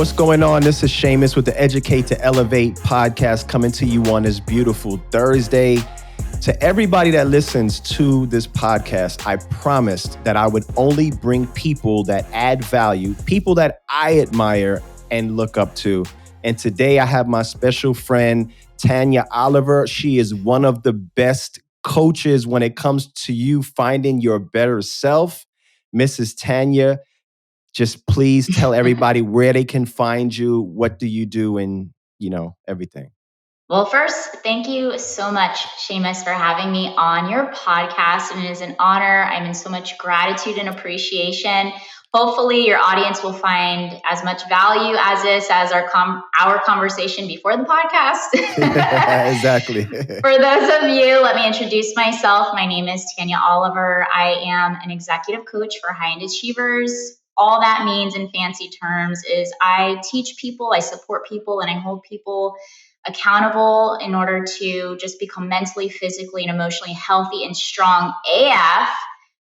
What's going on? This is Shamus with the Educate to Elevate podcast coming to you on this beautiful Thursday. To everybody that listens to this podcast, I promised that I would only bring people that add value, people that I admire and look up to. And today I have my special friend, Tanya Oliver. She is one of the best coaches when it comes to you finding your better self. Mrs. Tanya, just please tell everybody where they can find you, what do you do, and, everything. Well, first, thank you so much, Shamus, for having me on your podcast. And it is an honor. I'm in so much gratitude and appreciation. Hopefully, your audience will find as much value as this as our conversation before the podcast. Exactly. For those of you, let me introduce myself. My name is Tanya Oliver. I am an executive coach for high-end achievers. All that means in fancy terms is I teach people, I support people, and I hold people accountable in order to just become mentally, physically, and emotionally healthy and strong AF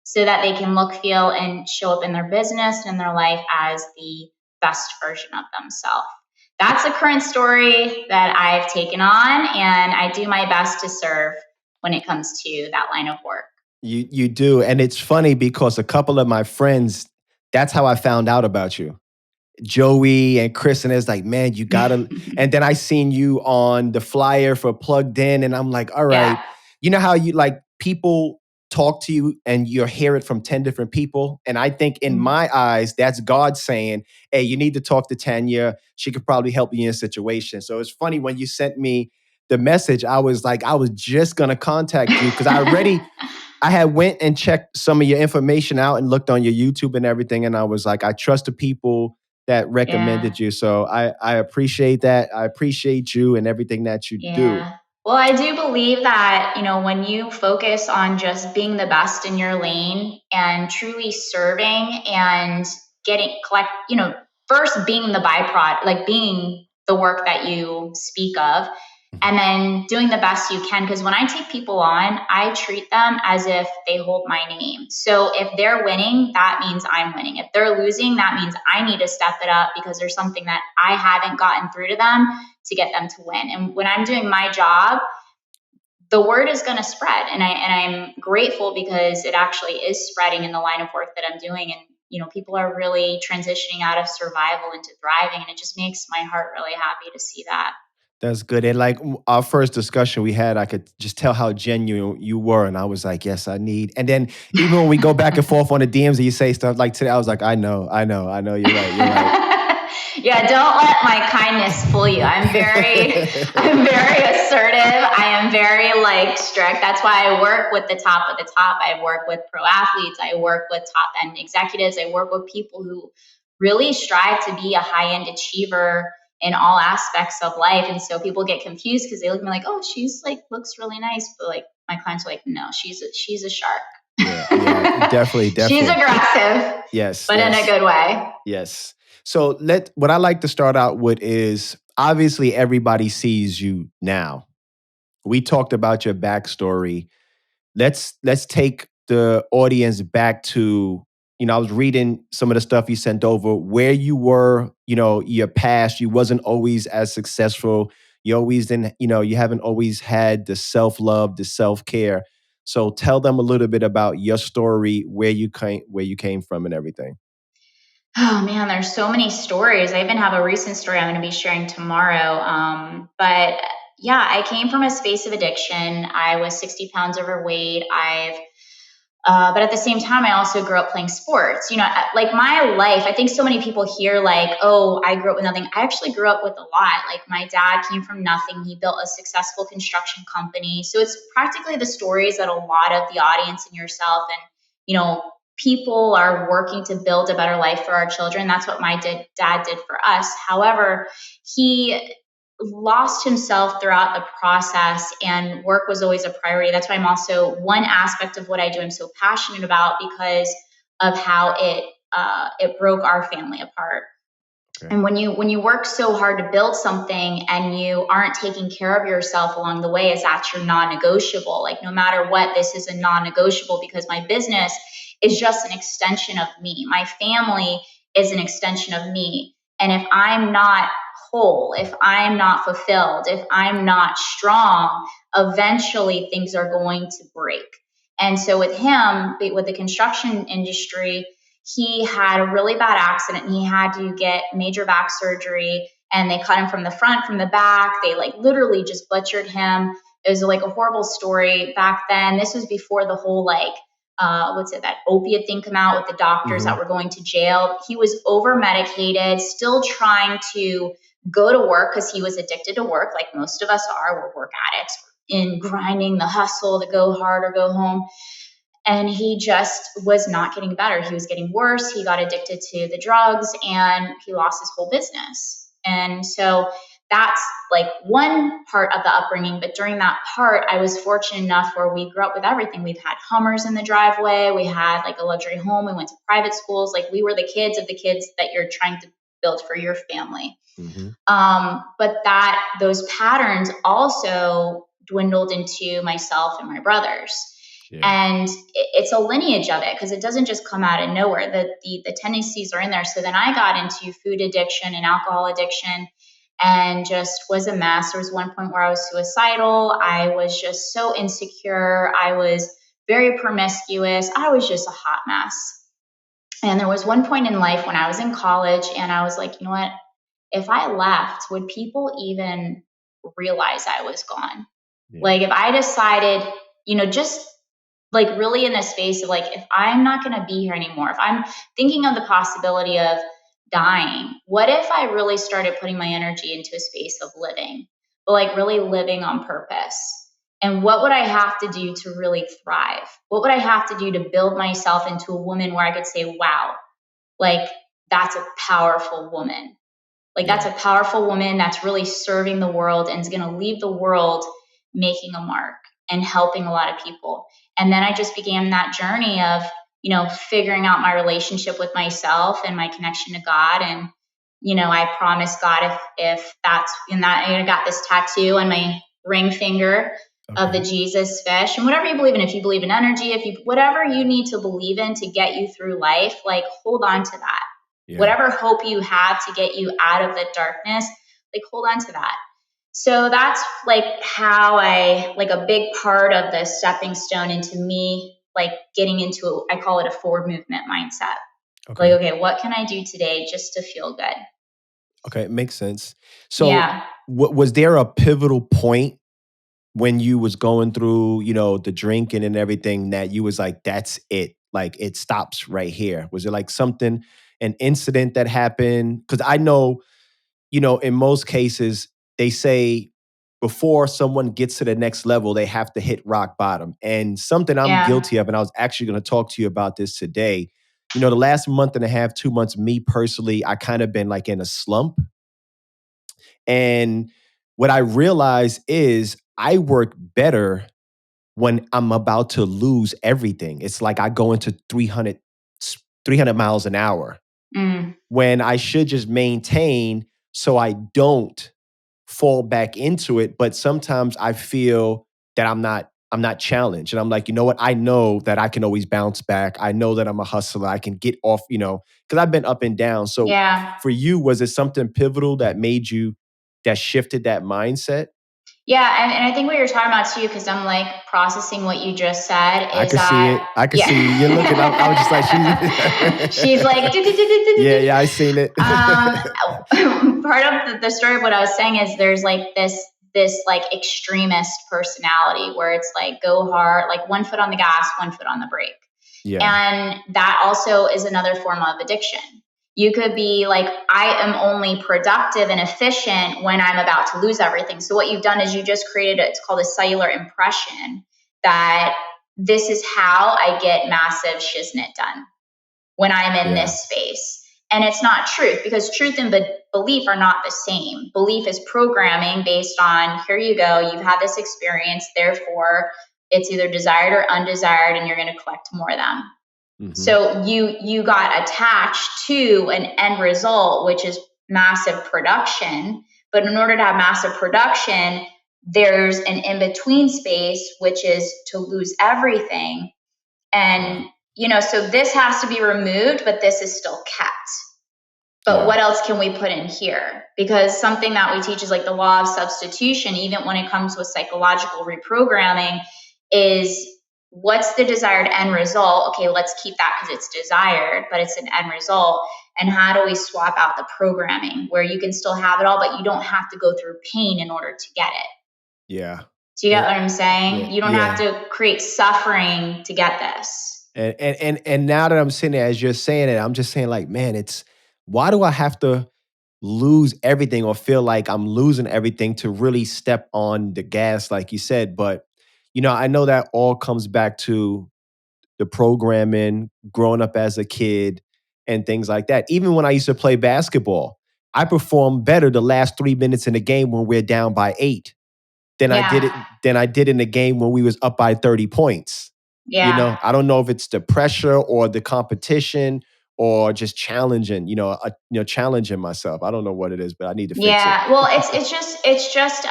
so that they can look, feel, and show up in their business and in their life as the best version of themselves. That's the current story that I've taken on, and I do my best to serve when it comes to that line of work. You do. And it's funny because a couple of my friends, that's how I found out about you. Joey and Chris, and it's like, man, you gotta. And then I seen you on the flyer for Plugged In, and I'm like, all right. Yeah. You know how you like people talk to you and you hear it from 10 different people? And I think in my eyes, that's God saying, hey, you need to talk to Tanya. She could probably help you in a situation. So it's funny when you sent me the message, I was like, I was just gonna contact you because I had went and checked some of your information out and looked on your YouTube and everything. And I was like, I trust the people that recommended you. So I appreciate that. I appreciate you and everything that you do. Well, I do believe that, when you focus on just being the best in your lane and truly serving and first being the byproduct, like being the work that you speak of, and then doing the best you can. Because when I take people on, I treat them as if they hold my name. So if they're winning, that means I'm winning. If they're losing, that means I need to step it up because there's something that I haven't gotten through to them to get them to win. And when I'm doing my job, the word is going to spread. And I'm grateful because it actually is spreading in the line of work that I'm doing. And people are really transitioning out of survival into thriving. And it just makes my heart really happy to see that. That's good. And like our first discussion we had, I could just tell how genuine you were. And I was like, yes, I need. And then even when we go back and forth on the DMs and you say stuff like today, I was like, I know, you're right. Yeah, don't let my kindness fool you. I'm very assertive. I am very strict. That's why I work with the top of the top. I work with pro athletes. I work with top end executives. I work with people who really strive to be a high end achiever in all aspects of life. And so people get confused because they look at me like, oh, she's looks really nice. But my clients are like, no, she's a shark. Yeah, definitely. She's aggressive. Yes. But in a good way. Yes. So what I like to start out with is obviously everybody sees you now. We talked about your backstory. Let's take the audience back to, I was reading some of the stuff you sent over, where you were, your past. You wasn't always as successful. You always didn't, you haven't always had the self-love, the self-care. So tell them a little bit about your story, where you came from and everything. Oh man, there's so many stories. I even have a recent story I'm going to be sharing tomorrow. But yeah, I came from a space of addiction. I was 60 pounds overweight. But at the same time, I also grew up playing sports. My life, I think so many people hear oh, I grew up with nothing. I actually grew up with a lot. My dad came from nothing. He built a successful construction company. So it's practically the stories that a lot of the audience and yourself and, people are working to build a better life for our children. That's what my dad did for us. However, he lost himself throughout the process, and work was always a priority. That's why I'm also one aspect of what I do I'm so passionate about, because of how it broke our family apart. Okay. And when you work so hard to build something and you aren't taking care of yourself along the way, that's your non-negotiable. No matter what, this is a non-negotiable, because my business is just an extension of me. My family is an extension of me. And if I'm not whole, if I'm not fulfilled, if I'm not strong, eventually things are going to break. And so with him, with the construction industry, he had a really bad accident and he had to get major back surgery, and they cut him from the front, from the back. They like literally just butchered him. It was like a horrible story back then. This was before the whole that opiate thing come out with the doctors that were going to jail. He was over medicated, still trying to go to work because he was addicted to work, like most of us are. We're work addicts, in grinding, the hustle, to go hard or go home. And he just was not getting better. He was getting worse. He got addicted to the drugs and he lost his whole business. And so that's like one part of the upbringing. But during that part, I was fortunate enough where we grew up with everything. We've had Hummers in the driveway. We had like a luxury home. We went to private schools. Like we were the kids of the kids that you're trying to build for your family. But those patterns also dwindled into myself and my brothers. Yeah. And it's a lineage of it because it doesn't just come out of nowhere. The tendencies are in there. So then I got into food addiction and alcohol addiction and just was a mess. There was one point where I was suicidal. I was just so insecure. I was very promiscuous. I was just a hot mess. And there was one point in life when I was in college and I was like, you know what? If I left, would people even realize I was gone? Yeah. Like if I decided, just like really in a space of like, if I'm not going to be here anymore, if I'm thinking of the possibility of dying, what if I really started putting my energy into a space of living, but like really living on purpose? And what would I have to do to really thrive? What would I have to do to build myself into a woman where I could say, wow, like that's a powerful woman. Like that's a powerful woman that's really serving the world and is going to leave the world making a mark and helping a lot of people. And then I just began that journey of, figuring out my relationship with myself and my connection to God. And, I promised God if that's in that, I got this tattoo on my ring finger of the Jesus fish, and whatever you believe in, if you believe in energy, whatever you need to believe in to get you through life, like hold on to that. Yeah. Whatever hope you have to get you out of the darkness, like hold on to that. So that's like how a big part of the stepping stone into me, like getting into, I call it a forward movement mindset. Okay. Like, okay, what can I do today just to feel good? Okay, it makes sense. So was there a pivotal point when you was going through, the drinking and everything that you was like, that's it? Like it stops right here. Was it like an incident that happened? Because I know, in most cases, they say before someone gets to the next level, they have to hit rock bottom. And something I'm guilty of, and I was actually going to talk to you about this today. The last month and a half, 2 months, me personally, I kind of been like in a slump. And what I realized is I work better when I'm about to lose everything. It's like I go into 300 miles an hour when I should just maintain so I don't fall back into it. But sometimes I feel that I'm not challenged. And I'm like, you know what? I know that I can always bounce back. I know that I'm a hustler. I can get off, because I've been up and down. So for you, was it something pivotal that shifted that mindset? Yeah, and I think what you're talking about too, because I'm like processing what you just said. I can see it. I can see you. You're looking. I was just like, she's like, yeah, I seen it. Part of the story of what I was saying is there's like this like extremist personality where it's like go hard, like 1 foot on the gas, 1 foot on the brake. Yeah. And that also is another form of addiction. You could be like, I am only productive and efficient when I'm about to lose everything. So what you've done is you just created it's called a cellular impression that this is how I get massive shiznit done when I'm in this space. And it's not truth, because truth and belief are not the same. Belief is programming based on, here you go, you've had this experience, therefore it's either desired or undesired, and you're going to collect more of them. Mm-hmm. So you got attached to an end result, which is massive production. But in order to have massive production, there's an in-between space, which is to lose everything. And, so this has to be removed, but this is still kept. But what else can we put in here? Because something that we teach is like the law of substitution, even when it comes with psychological reprogramming, is what's the desired end result? Okay, let's keep that because it's desired, but it's an end result. And how do we swap out the programming where you can still have it all, but you don't have to go through pain in order to get it? Yeah. Do you get what I'm saying? You don't have Yeah. to create suffering to get this. And now that I'm sitting there as you're saying it, I'm just saying like, man, it's why do I have to lose everything or feel like I'm losing everything to really step on the gas, like you said? But I know that all comes back to the programming, growing up as a kid, and things like that. Even when I used to play basketball, I performed better the last 3 minutes in the game when we're down by 8 Yeah. than I did in the game when we was up by 30 points. Yeah. I don't know if it's the pressure or the competition or just challenging, challenging myself. I don't know what it is, but I need to fix it. Yeah, well, it's just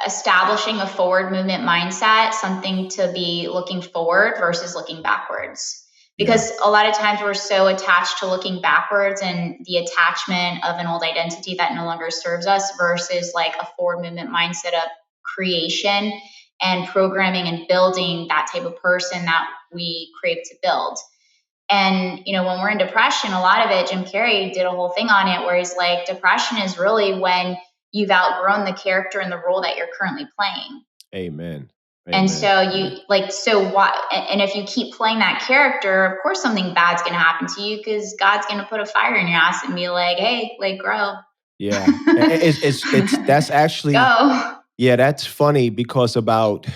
establishing a forward movement mindset, something to be looking forward versus looking backwards. Yeah. Because a lot of times we're so attached to looking backwards and the attachment of an old identity that no longer serves us versus like a forward movement mindset of creation and programming and building that type of person that we crave to build. And, when we're in depression, a lot of it, Jim Carrey did a whole thing on it where he's like, depression is really when you've outgrown the character and the role that you're currently playing. Amen. And Amen. so so what, and if you keep playing that character, of course, something bad's going to happen to you because God's going to put a fire in your ass and be like, hey, grow. Yeah. That's actually, Go. yeah, that's funny because about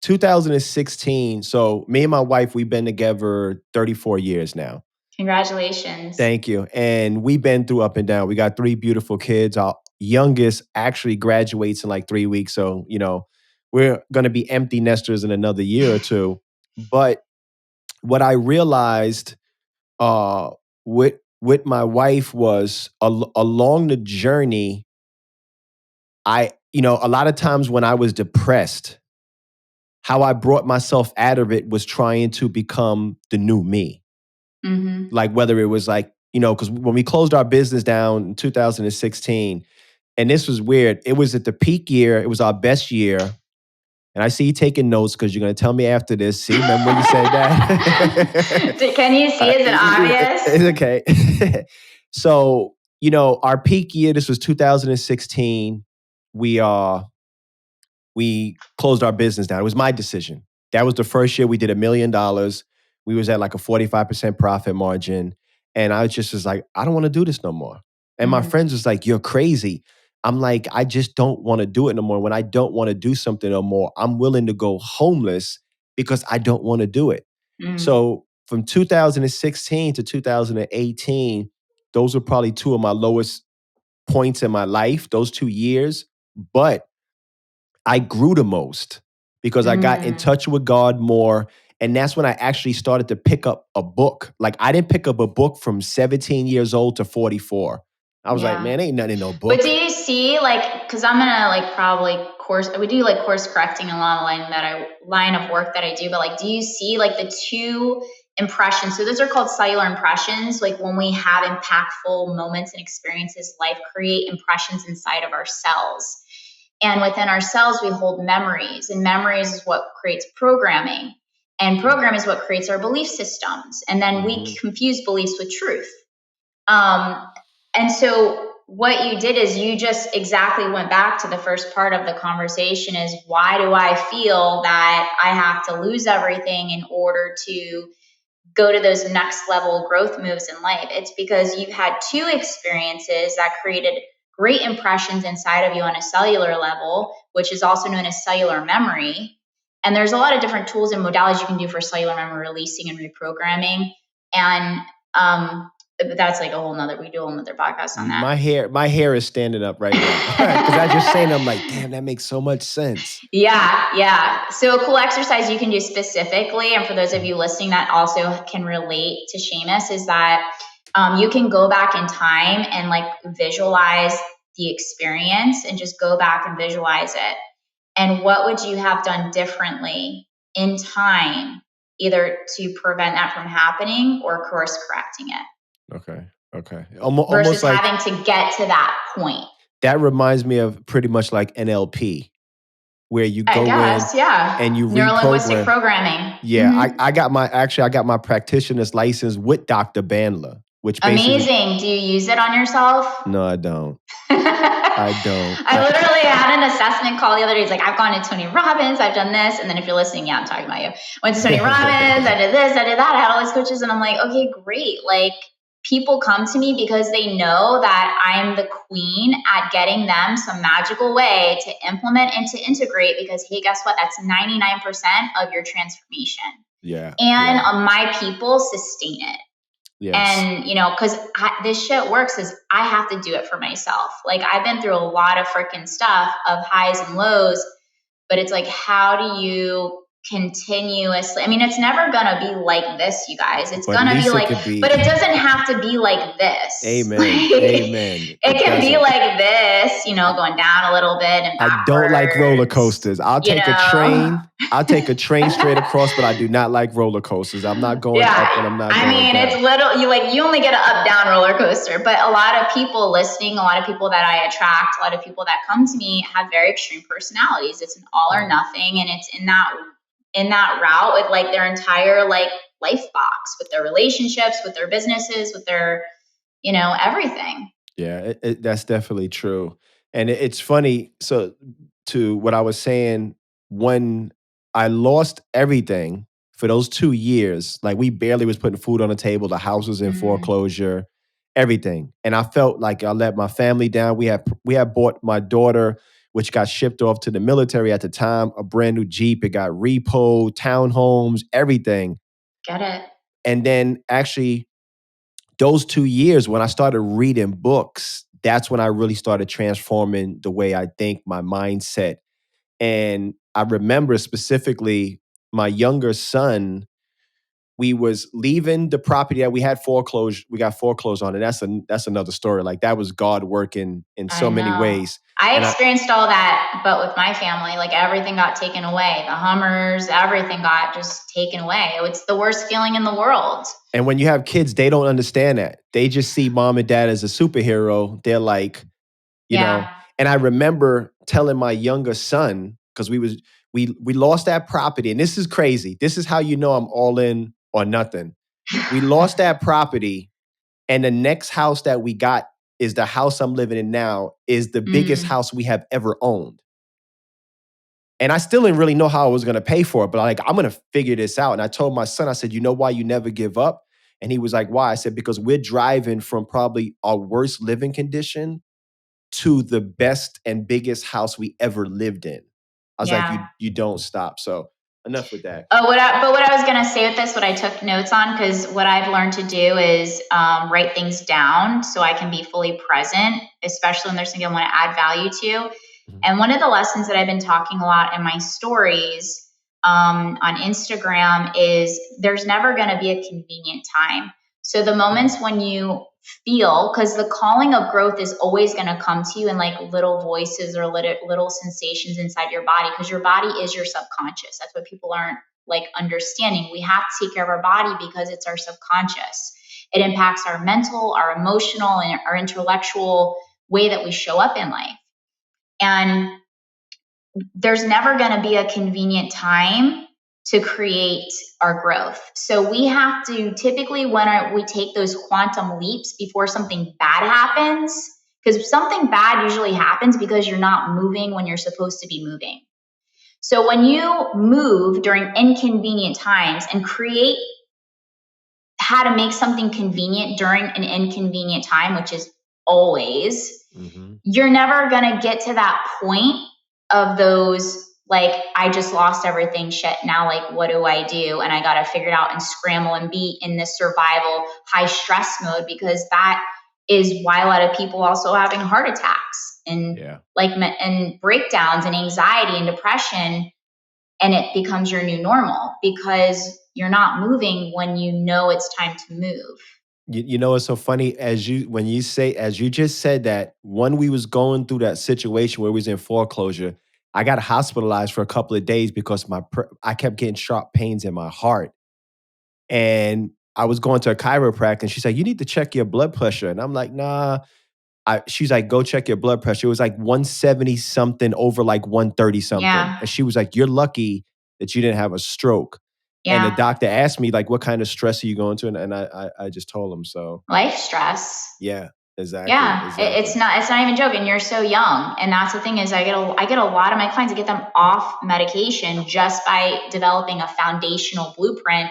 2016. So me and my wife, we've been together 34 years now. Congratulations. Thank you. And we've been through up and down. We got 3 beautiful kids. Our youngest actually graduates in like 3 weeks. So, we're going to be empty nesters in another year or two. But what I realized uh, with my wife was along the journey, a lot of times when I was depressed, how I brought myself out of it was trying to become the new me. Mm-hmm. Like whether it was like, because when we closed our business down in 2016, and this was weird, it was at the peak year, it was our best year. And I see you taking notes because you're going to tell me after this. See, remember when you said that? Can you see? Is it obvious? It's okay. So, our peak year, this was 2016. We closed our business down. It was my decision. That was the first year we did $1 million. We was at like a 45% profit margin. And I was like, I don't want to do this no more. And my friends was like, you're crazy. I'm like, I just don't want to do it no more. When I don't want to do something no more, I'm willing to go homeless because I don't want to do it. So from 2016 to 2018, those were probably two of my lowest points in my life, those 2 years. But I grew the most because I got in touch with God more. And that's when I actually started to pick up a book. Like I didn't pick up a book from 17 years old to 44. I was like, man, ain't nothing in no book. But do you see because I'm gonna probably we do course correcting along the line of work that I do, but do you see the two impressions? So those are called cellular impressions. Like when we have impactful moments and experiences, life create impressions inside of our cells. And within our cells, we hold memories, and memories is what creates programming. And program is what creates our belief systems. And then we confuse beliefs with truth. And so what you did is you just exactly went back to the first part of the conversation is why do I feel that I have to lose everything in order to go to those next level growth moves in life? It's because you've had two experiences that created great impressions inside of you on a cellular level, which is also known as cellular memory. And there's a lot of different tools and modalities you can do for cellular memory releasing and reprogramming. And but that's a whole nother, we do a whole nother podcast on that. My hair is standing up right now. Because I just saying, I'm like, damn, that makes so much sense. Yeah. So a cool exercise you can do specifically, and for those of you listening that also can relate to Shamus, is that you can go back in time and visualize the experience and just go back and visualize it. And what would you have done differently in time, either to prevent that from happening or course correcting it? Okay. Okay. versus Almost like having to get to that point. that reminds me of pretty much like NLP, where you I go in guess, yeah. and you Neuro-linguistic reprogram. programming. Yeah, I got my practitioner's license with Dr. Bandler, which basically Amazing. Do you use it on yourself? no, I don't. I don't. I literally had an assessment call the other day. It's like, I've gone to Tony Robbins, I've done this. And then if you're listening, yeah, I'm talking about you. Went to Tony Robbins, I did this, I did that. I had all these coaches. And I'm like, okay, great. Like, people come to me because they know that I'm the queen at getting them some magical way to implement and to integrate because, hey, guess what? That's 99% of your transformation. Yeah. And my people sustain it. Yes. And, because this shit works is I have to do it for myself. Like, I've been through a lot of freaking stuff of highs and lows, but it's like, how do you continuously, it's never going to be like this, you guys. It's going to be like, but it doesn't have to be like this. Amen. Amen. It can be like this, going down a little bit and backwards. I don't like roller coasters. I'll take a train. I'll take a train straight across, but I do not like roller coasters. I'm not going up and I'm not going down. It's little, you only get an up-down roller coaster, but a lot of people listening, a lot of people that I attract, a lot of people that come to me have very extreme personalities. It's an all or nothing. And it's in that route with like their entire like life box, with their relationships, with their businesses, with their, everything. Yeah, that's definitely true. And it's funny. So to what I was saying, when I lost everything for those 2 years, like we barely was putting food on the table. The house was in foreclosure, everything. And I felt like I let my family down. We had bought my daughter, which got shipped off to the military at the time, a brand new Jeep. It got repoed, townhomes, everything. Get it. And then actually those 2 years when I started reading books, that's when I really started transforming the way I think, my mindset. And I remember specifically my younger son, we was leaving the property that we had foreclosed. We got foreclosed on, and that's another story. Like that was God working in so many ways. I experienced all that, but with my family, like everything got taken away. The Hummers, everything got just taken away. It's the worst feeling in the world. And when you have kids, they don't understand that. They just see mom and dad as a superhero. They're like, you know. And I remember telling my younger son, because we lost that property, and this is crazy. This is how you know I'm all in or nothing. We lost that property, and the next house that we got is the house I'm living in now, is the biggest house we have ever owned. And I still didn't really know how I was going to pay for it, but I'm going to figure this out. And I told my son, I said, you know why you never give up? And he was like, why? I said, because we're driving from probably our worst living condition to the best and biggest house we ever lived in. I was like, you don't stop. So enough with that. But what I was going to say with this, what I took notes on, because what I've learned to do is write things down so I can be fully present, especially when there's something I want to add value to. And one of the lessons that I've been talking a lot in my stories on Instagram is there's never going to be a convenient time. So the moments when you feel, because the calling of growth is always going to come to you in like little voices or little sensations inside your body, because your body is your subconscious. That's what people aren't like understanding. We have to take care of our body because it's our subconscious. It impacts our mental, our emotional, and our intellectual way that we show up in life. And there's never going to be a convenient time to create our growth. So we have to typically, when we take those quantum leaps before something bad happens, because something bad usually happens because you're not moving when you're supposed to be moving. So when you move during inconvenient times and create how to make something convenient during an inconvenient time, which is always, you're never going to get to that point of those, like, I just lost everything, shit, now, like, what do I do? And I got to figure it out and scramble and be in this survival, high stress mode, because that is why a lot of people also having heart attacks and and breakdowns and anxiety and depression. And it becomes your new normal because you're not moving when you know it's time to move. You know, it's so funny as you just said that when we was going through that situation where we was in foreclosure, I got hospitalized for a couple of days because I kept getting sharp pains in my heart. And I was going to a chiropractor and she's like, you need to check your blood pressure. And I'm like, nah. She's like, go check your blood pressure. It was like 170 something over like 130 something. Yeah. And she was like, you're lucky that you didn't have a stroke. And the Yeah. doctor asked me like, what kind of stress are you going through? And I just told him. So Life stress. yeah, exactly. Yeah, Exactly. it's not even joking. You're so young, and that's the thing is I get a lot of my clients, I get them off medication just by developing a foundational blueprint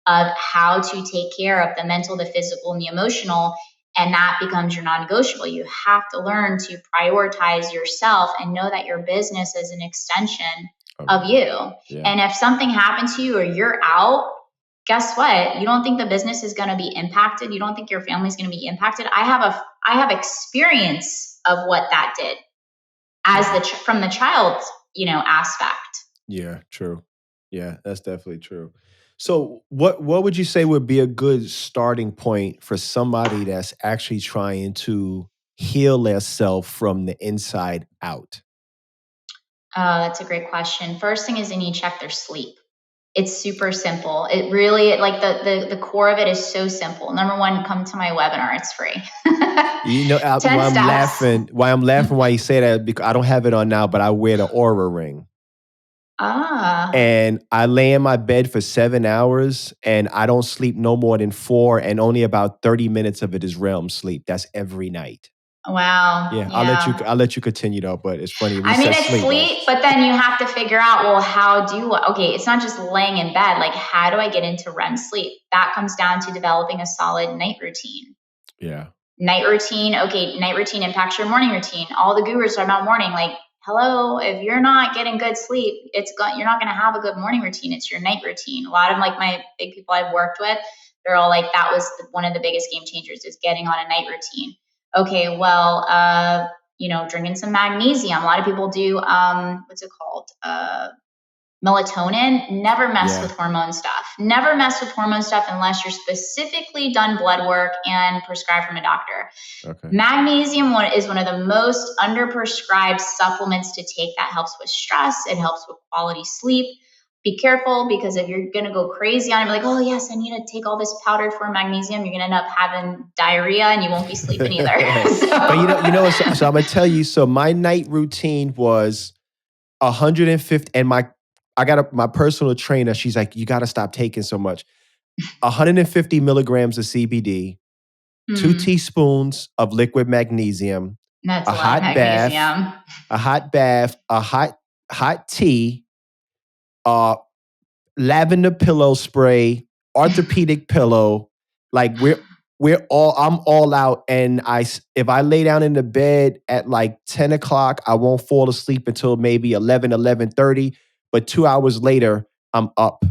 of how to take care of the mental, the physical, and the emotional, and that becomes your non-negotiable. You have to learn to prioritize yourself and know that your business is an extension of Okay. you. Yeah. And if something happens to you or you're out, guess what? You don't think the business is going to be impacted. You don't think your family's going to be impacted. I have experience of what that did as Yeah. from the child, aspect. Yeah. True. Yeah, that's definitely true. So what would you say would be a good starting point for somebody that's actually trying to heal their self from the inside out? That's a great question. First thing is they need to check their sleep. It's super simple. It really like the core of it is so simple. Number one, come to my webinar. It's free. You know, 10 steps. why I'm laughing why you say that, because I don't have it on now, but I wear the Aura ring. Ah, And I lay in my bed for 7 hours and I don't sleep no more than 4, and only about 30 minutes of it is REM sleep. That's every night. wow. Yeah, Yeah. I'll let you continue though, but it's funny when you I mean, said it's sleep, I sleep, was but then you have to figure out, well, okay, it's not just laying in bed. Like, how do I get into REM sleep? That comes down to developing a solid night routine. yeah. Night routine impacts your morning routine. All the gurus are about morning. Like, hello, if you're not getting good sleep, you're not going to have a good morning routine. It's your night routine. A lot of like my big people I've worked with, they're all like, that was one of the biggest game changers is getting on a night routine. Okay, well, drinking some magnesium. A lot of people do, what's it called? Melatonin. Never mess Yeah. with hormone stuff. Never mess with hormone stuff unless you're specifically done blood work and prescribed from a doctor. Okay. Magnesium is one of the most underprescribed supplements to take that helps with stress. It helps with quality sleep. Be careful because if you're going to go crazy on it, like, oh, yes, I need to take all this powdered for magnesium, you're going to end up having diarrhea and you won't be sleeping either. But so I'm gonna tell you, so my night routine was 150, and I got my personal trainer, she's like, you gotta stop taking so much. 150 milligrams of CBD, 2 Hmm, teaspoons of liquid magnesium, that's a a lot of hot bath, magnesium. a hot tea, uh, lavender pillow spray, orthopedic pillow. Like I'm all out. And if I lay down in the bed at like 10 o'clock, I won't fall asleep until maybe 11:30. But 2 hours later, I'm up.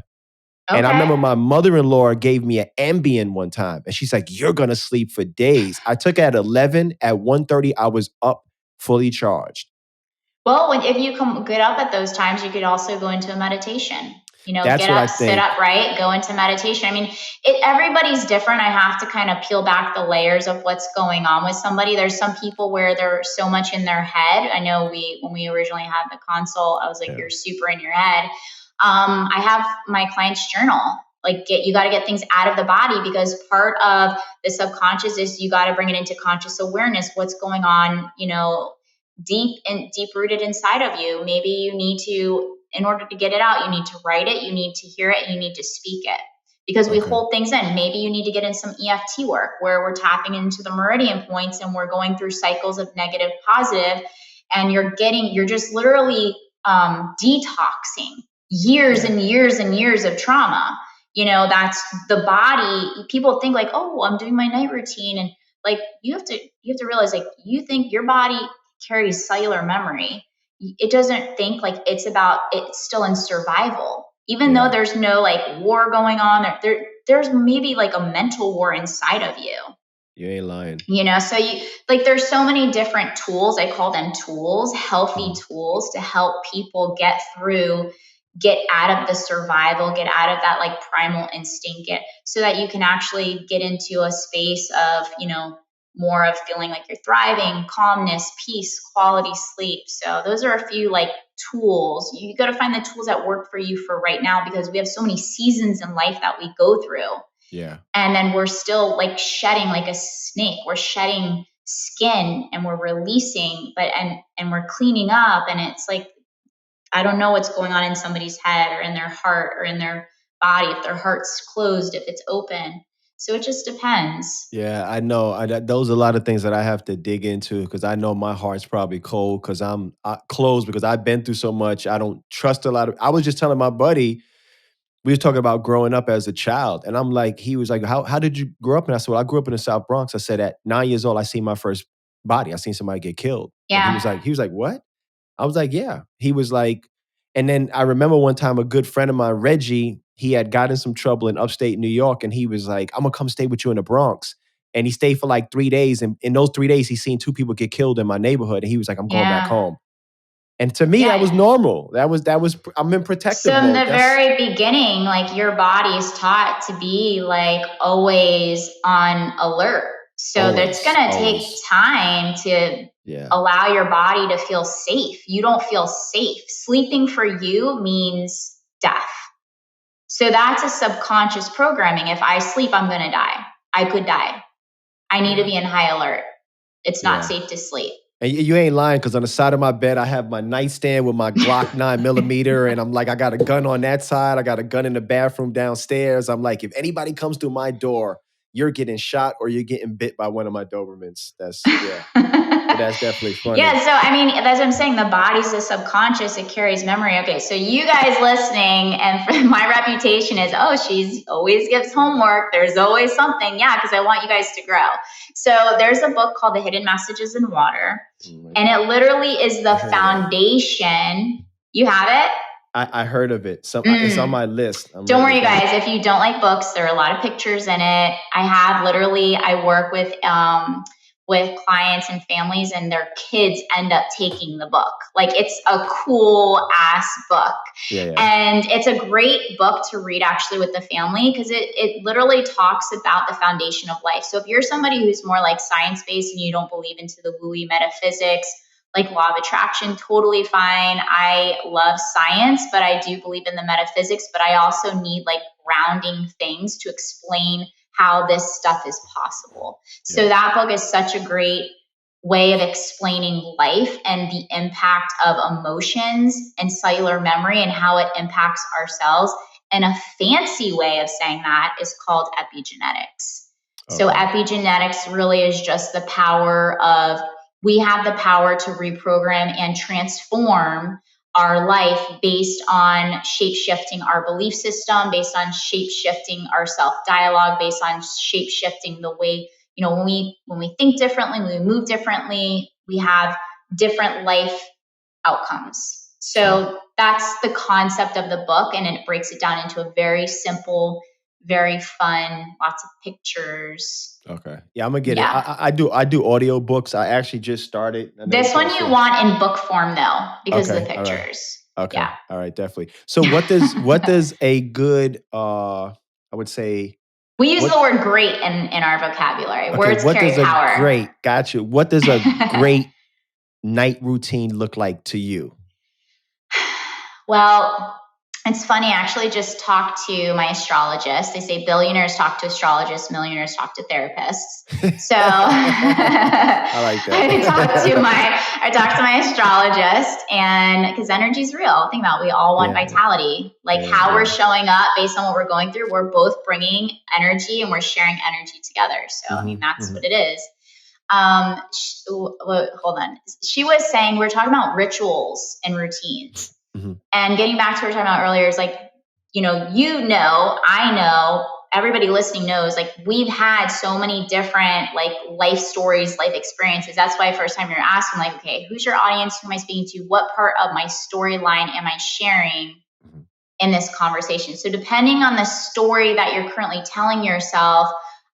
And I remember Okay. my mother-in-law gave me an Ambien one time, and she's like, "You're gonna sleep for days." I took it at 11. At 1:30, I was up, fully charged. Well, if you get up at those times, you could also go into a meditation. That's Get what I up, sit think. upright, go into meditation. I mean, everybody's different. I have to kind of peel back the layers of what's going on with somebody. There's some people where they're so much in their head. I know when we originally had the consult, I was like, Yeah. you're super in your head. I have my clients journal. Like, you got to get things out of the body because part of the subconscious is you got to bring it into conscious awareness. What's going on, deep rooted inside of you. Maybe you need to, in order to get it out, you need to write it, you need to hear it, and you need to speak it. Because we Okay. hold things in. Maybe you need to get in some EFT work where we're tapping into the meridian points and we're going through cycles of negative, positive, and you're just literally detoxing years Yeah. and years and years of trauma. That's the body. People think like, oh, I'm doing my night routine, and like you have to realize, like, you think your body carries cellular memory. It doesn't think like it's still in survival. Even though Yeah. there's no like war going on, there's maybe like a mental war inside of you. You ain't lying. So there's so many different tools. I call them tools, healthy Mhm. tools to help people get out of the survival, get out of that like primal instinct, so that you can actually get into a space of, more of feeling like you're thriving, calmness, peace, quality sleep. So those are a few like tools. You got to find the tools that work for you for right now, because we have so many seasons in life that we go through. Yeah. And then we're still like shedding like a snake. We're shedding skin and we're releasing, and we're cleaning up. And it's like, I don't know what's going on in somebody's head or in their heart or in their body, if their heart's closed, if it's open. So it just depends. Yeah, I know. Those are a lot of things that I have to dig into because I know my heart's probably cold because I'm closed because I've been through so much. I don't trust a lot of. I was just telling my buddy, we was talking about growing up as a child, and I'm like, he was like, how did you grow up? And I said, well, I grew up in the South Bronx. I said, at 9 years old, I seen my first body. I seen somebody get killed, and Yeah. he was like, what? I was like, yeah. He was like, and then I remember one time a good friend of mine, Reggie, he had gotten in some trouble in upstate New York, and he was like, I'm gonna come stay with you in the Bronx. And he stayed for like 3 days, and in those 3 days, he seen 2 people get killed in my neighborhood, and he was like, I'm going back Yeah. home. And to me, that was Yeah. normal. I'm in protective So in mode. the very beginning, like your body is taught to be like always on alert. So that's going to take always. time to Yeah. allow your body to feel safe. You don't feel safe. Sleeping for you means death. So that's a subconscious programming. If I sleep, I'm going to die. I could die. I need to be in high alert. It's not safe to sleep. And you ain't lying, because on the side of my bed, I have my nightstand with my Glock 9mm, and I'm like, I got a gun on that side. I got a gun in the bathroom downstairs. I'm like, if anybody comes through my door, you're getting shot or you're getting bit by one of my Dobermans. That's definitely funny. Yeah, so I mean, that's what I'm saying. The body's the subconscious, it carries memory. Okay, so you guys listening, and my reputation is, oh, she's always gives homework. There's always something. Yeah, because I want you guys to grow. So there's a book called The Hidden Messages in Water, and it literally is the foundation. You have it? I heard of it. So it's on my list. Don't worry, guys. If you don't like books, there are a lot of pictures in it. I work with clients and families, and their kids end up taking the book. Like, it's a cool ass book. Yeah. And it's a great book to read actually with the family, because it literally talks about the foundation of life. So if you're somebody who's more like science-based and you don't believe into the woo-woo metaphysics, like law of attraction, totally fine. I love science, but I do believe in the metaphysics, but I also need like grounding things to explain how this stuff is possible. So that book is such a great way of explaining life and the impact of emotions and cellular memory and how it impacts our cells. And a fancy way of saying that is called epigenetics. So epigenetics really is just the power of, we have the power to reprogram and transform our life based on shape-shifting our belief system, based on shape-shifting our self-dialogue, based on shape-shifting the way, when we think differently, when we move differently, we have different life outcomes. So that's the concept of the book, and it breaks it down into a very simple, very fun, lots of pictures. Okay. Yeah, I'm gonna get it. I do audio books. I actually just started. This one you want in book form though, because of the pictures. Okay. Yeah. All right, definitely. So what does a good I would say, we use the word great in our vocabulary. Okay, words carry power. Great, got you. What does a great night routine look like to you? Well, it's funny. I actually just talked to my astrologist. They say billionaires talk to astrologists, millionaires talk to therapists. So I like that. I talked to my astrologist, and because energy is real. Think about it, we all want vitality. Like how we're showing up based on what we're going through. We're both bringing energy and we're sharing energy together. So I mean, that's what it is. Hold on. She was saying, we're talking about rituals and routines. And getting back to what we were talking about earlier is like, I know, everybody listening knows, like we've had so many different like life stories, life experiences. That's why first time you're asking like, okay, who's your audience? Who am I speaking to? What part of my storyline am I sharing in this conversation? So depending on the story that you're currently telling yourself,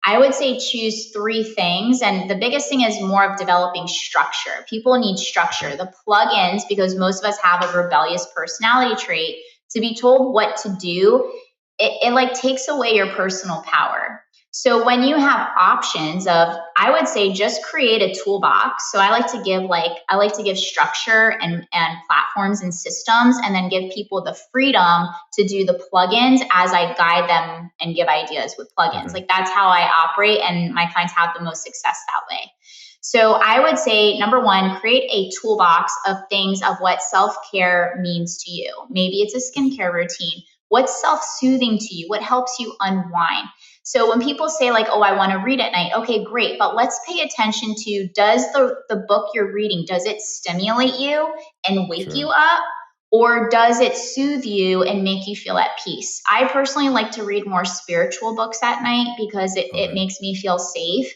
I would say choose 3 things. And the biggest thing is more of developing structure. People need structure. The plugins, because most of us have a rebellious personality trait, to be told what to do, it like takes away your personal power. So when you have options of, I would say just create a toolbox. So I like to give structure and platforms and systems, and then give people the freedom to do the plugins as I guide them and give ideas with plugins. Okay. Like that's how I operate, and my clients have the most success that way. So I would say, number one, create a toolbox of things of what self-care means to you. Maybe it's a skincare routine. What's self-soothing to you? What helps you unwind? So when people say like, oh, I want to read at night, okay, great. But let's pay attention to, does the book you're reading, does it stimulate you and wake you up? Or does it soothe you and make you feel at peace? I personally like to read more spiritual books at night because it makes me feel safe.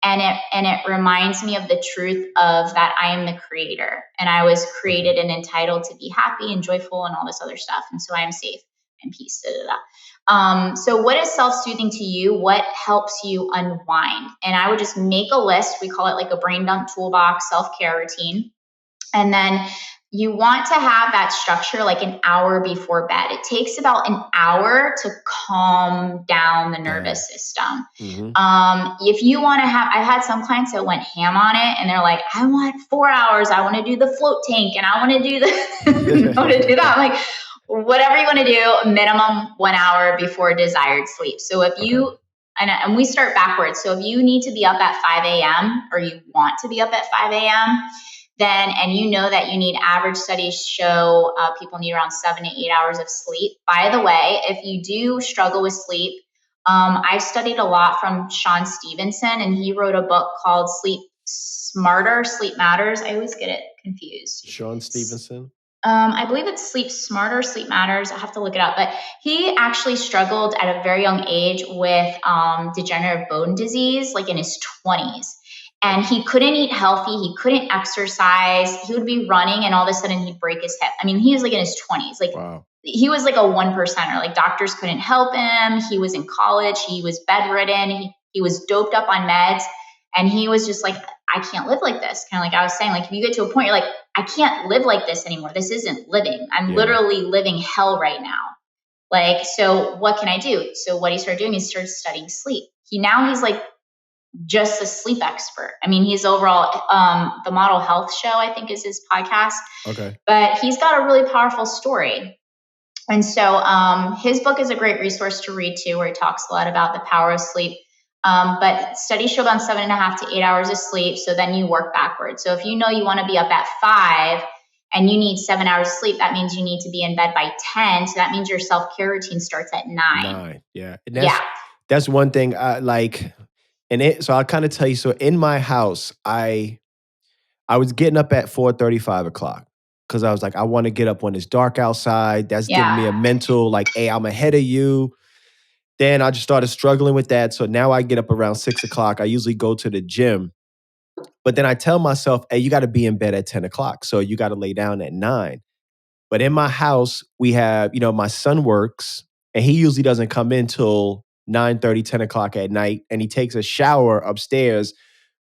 And it reminds me of the truth of that I am the creator and I was created and entitled to be happy and joyful and all this other stuff. And so I am safe and peace. Da, da, da. So what is self-soothing to you? What helps you unwind? And I would just make a list. We call it like a brain dump toolbox self-care routine. And then you want to have that structure like an hour before bed. It takes about an hour to calm down the nervous system. If you want to have, I've had some clients that went ham on it and they're like, I want 4 hours. I want to do the float tank and I want to do the, I want to do that. I'm like, whatever you want to do, minimum 1 hour before desired sleep. So if you, and we start backwards. So if you need to be up at 5 a.m. or you want to be up at 5 a.m., then, and you know that you need, average studies show people need around 7 to 8 hours of sleep. By the way, if you do struggle with sleep, I've studied a lot from Sean Stevenson, and he wrote a book called Sleep Smarter, Sleep Matters. I always get it confused. Sean Stevenson? I believe it's Sleep Smarter, Sleep Matters. I have to look it up. But he actually struggled at a very young age with degenerative bone disease, like in his 20s. And he couldn't eat healthy. He couldn't exercise. He would be running and all of a sudden he'd break his hip. I mean, he was like in his 20s. Like he was like a 1%er. Like doctors couldn't help him. He was in college. He was bedridden. He was doped up on meds. And he was just like, I can't live like this. Kind of like I was saying, like if you get to a point, you're like, I can't live like this anymore. This isn't living. I'm literally living hell right now. Like, so what can I do? So what he started doing, he started studying sleep. He's like just a sleep expert. I mean, he's overall, the Model Health Show, I think is his podcast. But he's got a really powerful story. And so his book is a great resource to read too, where he talks a lot about the power of sleep. But studies show about 7.5 to 8 hours of sleep. So then you work backwards. So if you know you want to be up at 5 and you need 7 hours of sleep, that means you need to be in bed by 10. So that means your self-care routine starts at 9. Yeah. And that's one thing I like. So I'll kind of tell you, so in my house, I was getting up at 4:30, 5 o'clock. Because I was like, I want to get up when it's dark outside. That's giving me a mental, like, hey, I'm ahead of you. Then I just started struggling with that. So now I get up around 6 o'clock. I usually go to the gym. But then I tell myself, hey, you got to be in bed at 10 o'clock. So you got to lay down at 9. But in my house, we have, my son works, and he usually doesn't come in till 9:30, 10 o'clock at night. And he takes a shower upstairs,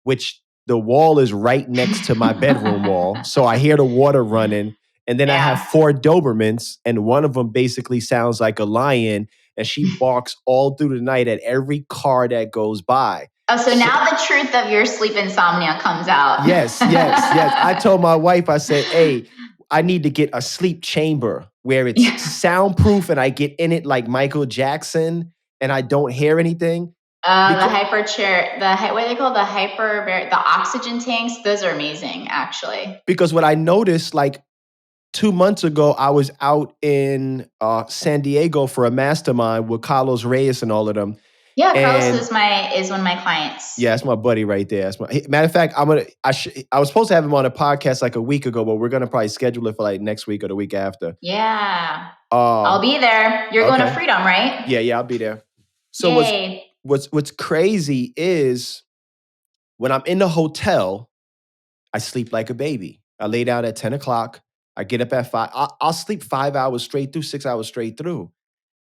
which the wall is right next to my bedroom wall. So I hear the water running. And then I have 4 Dobermans, and one of them basically sounds like a lion, and she barks all through the night at every car that goes by. Oh, so now the truth of your sleep insomnia comes out. Yes. I told my wife, I said, hey, I need to get a sleep chamber where it's soundproof and I get in it like Michael Jackson and I don't hear anything. The hyper chair, what do they call the oxygen tanks? Those are amazing, actually. Because what I noticed, like 2 months ago, I was out in San Diego for a mastermind with Carlos Reyes and all of them. Yeah, Carlos is one of my clients. Yeah, that's my buddy right there. Matter of fact, I was supposed to have him on a podcast like a week ago, but we're gonna probably schedule it for like next week or the week after. Yeah, I'll be there. You're going to Freedom, right? Yeah, I'll be there. So what's crazy is when I'm in the hotel, I sleep like a baby. I lay down at 10 o'clock. I get up at 5. I'll sleep 5 hours straight through, 6 hours straight through.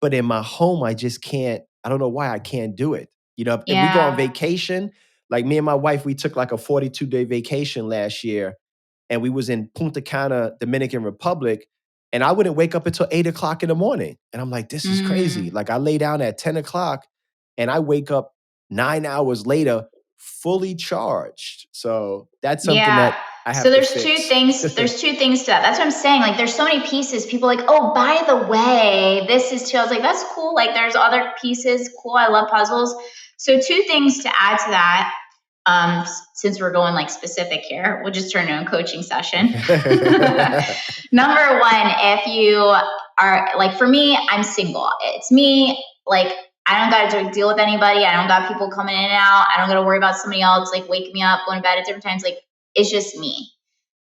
But in my home, I just can't. I don't know why I can't do it. If we go on vacation, like me and my wife, we took like a 42-day vacation last year, and we was in Punta Cana, Dominican Republic, and I wouldn't wake up until 8 o'clock in the morning. And I'm like, this is crazy. Like I lay down at 10 o'clock, and I wake up 9 hours later, fully charged. So that's something Yeah. that I have So to there's fix. two things. There's two things to that. That's what I'm saying. Like, there's so many pieces. People are like, oh, by the way, this is too. I was like, that's cool. Like, there's other pieces. Cool. I love puzzles. So two things to add to that. Since we're going like specific here, we'll just turn to a coaching session. Number one, if you are like, for me, I'm single. It's me. Like, I don't got to deal with anybody. I don't got people coming in and out. I don't got to worry about somebody else like waking me up, going to bed at different times. Like, it's just me.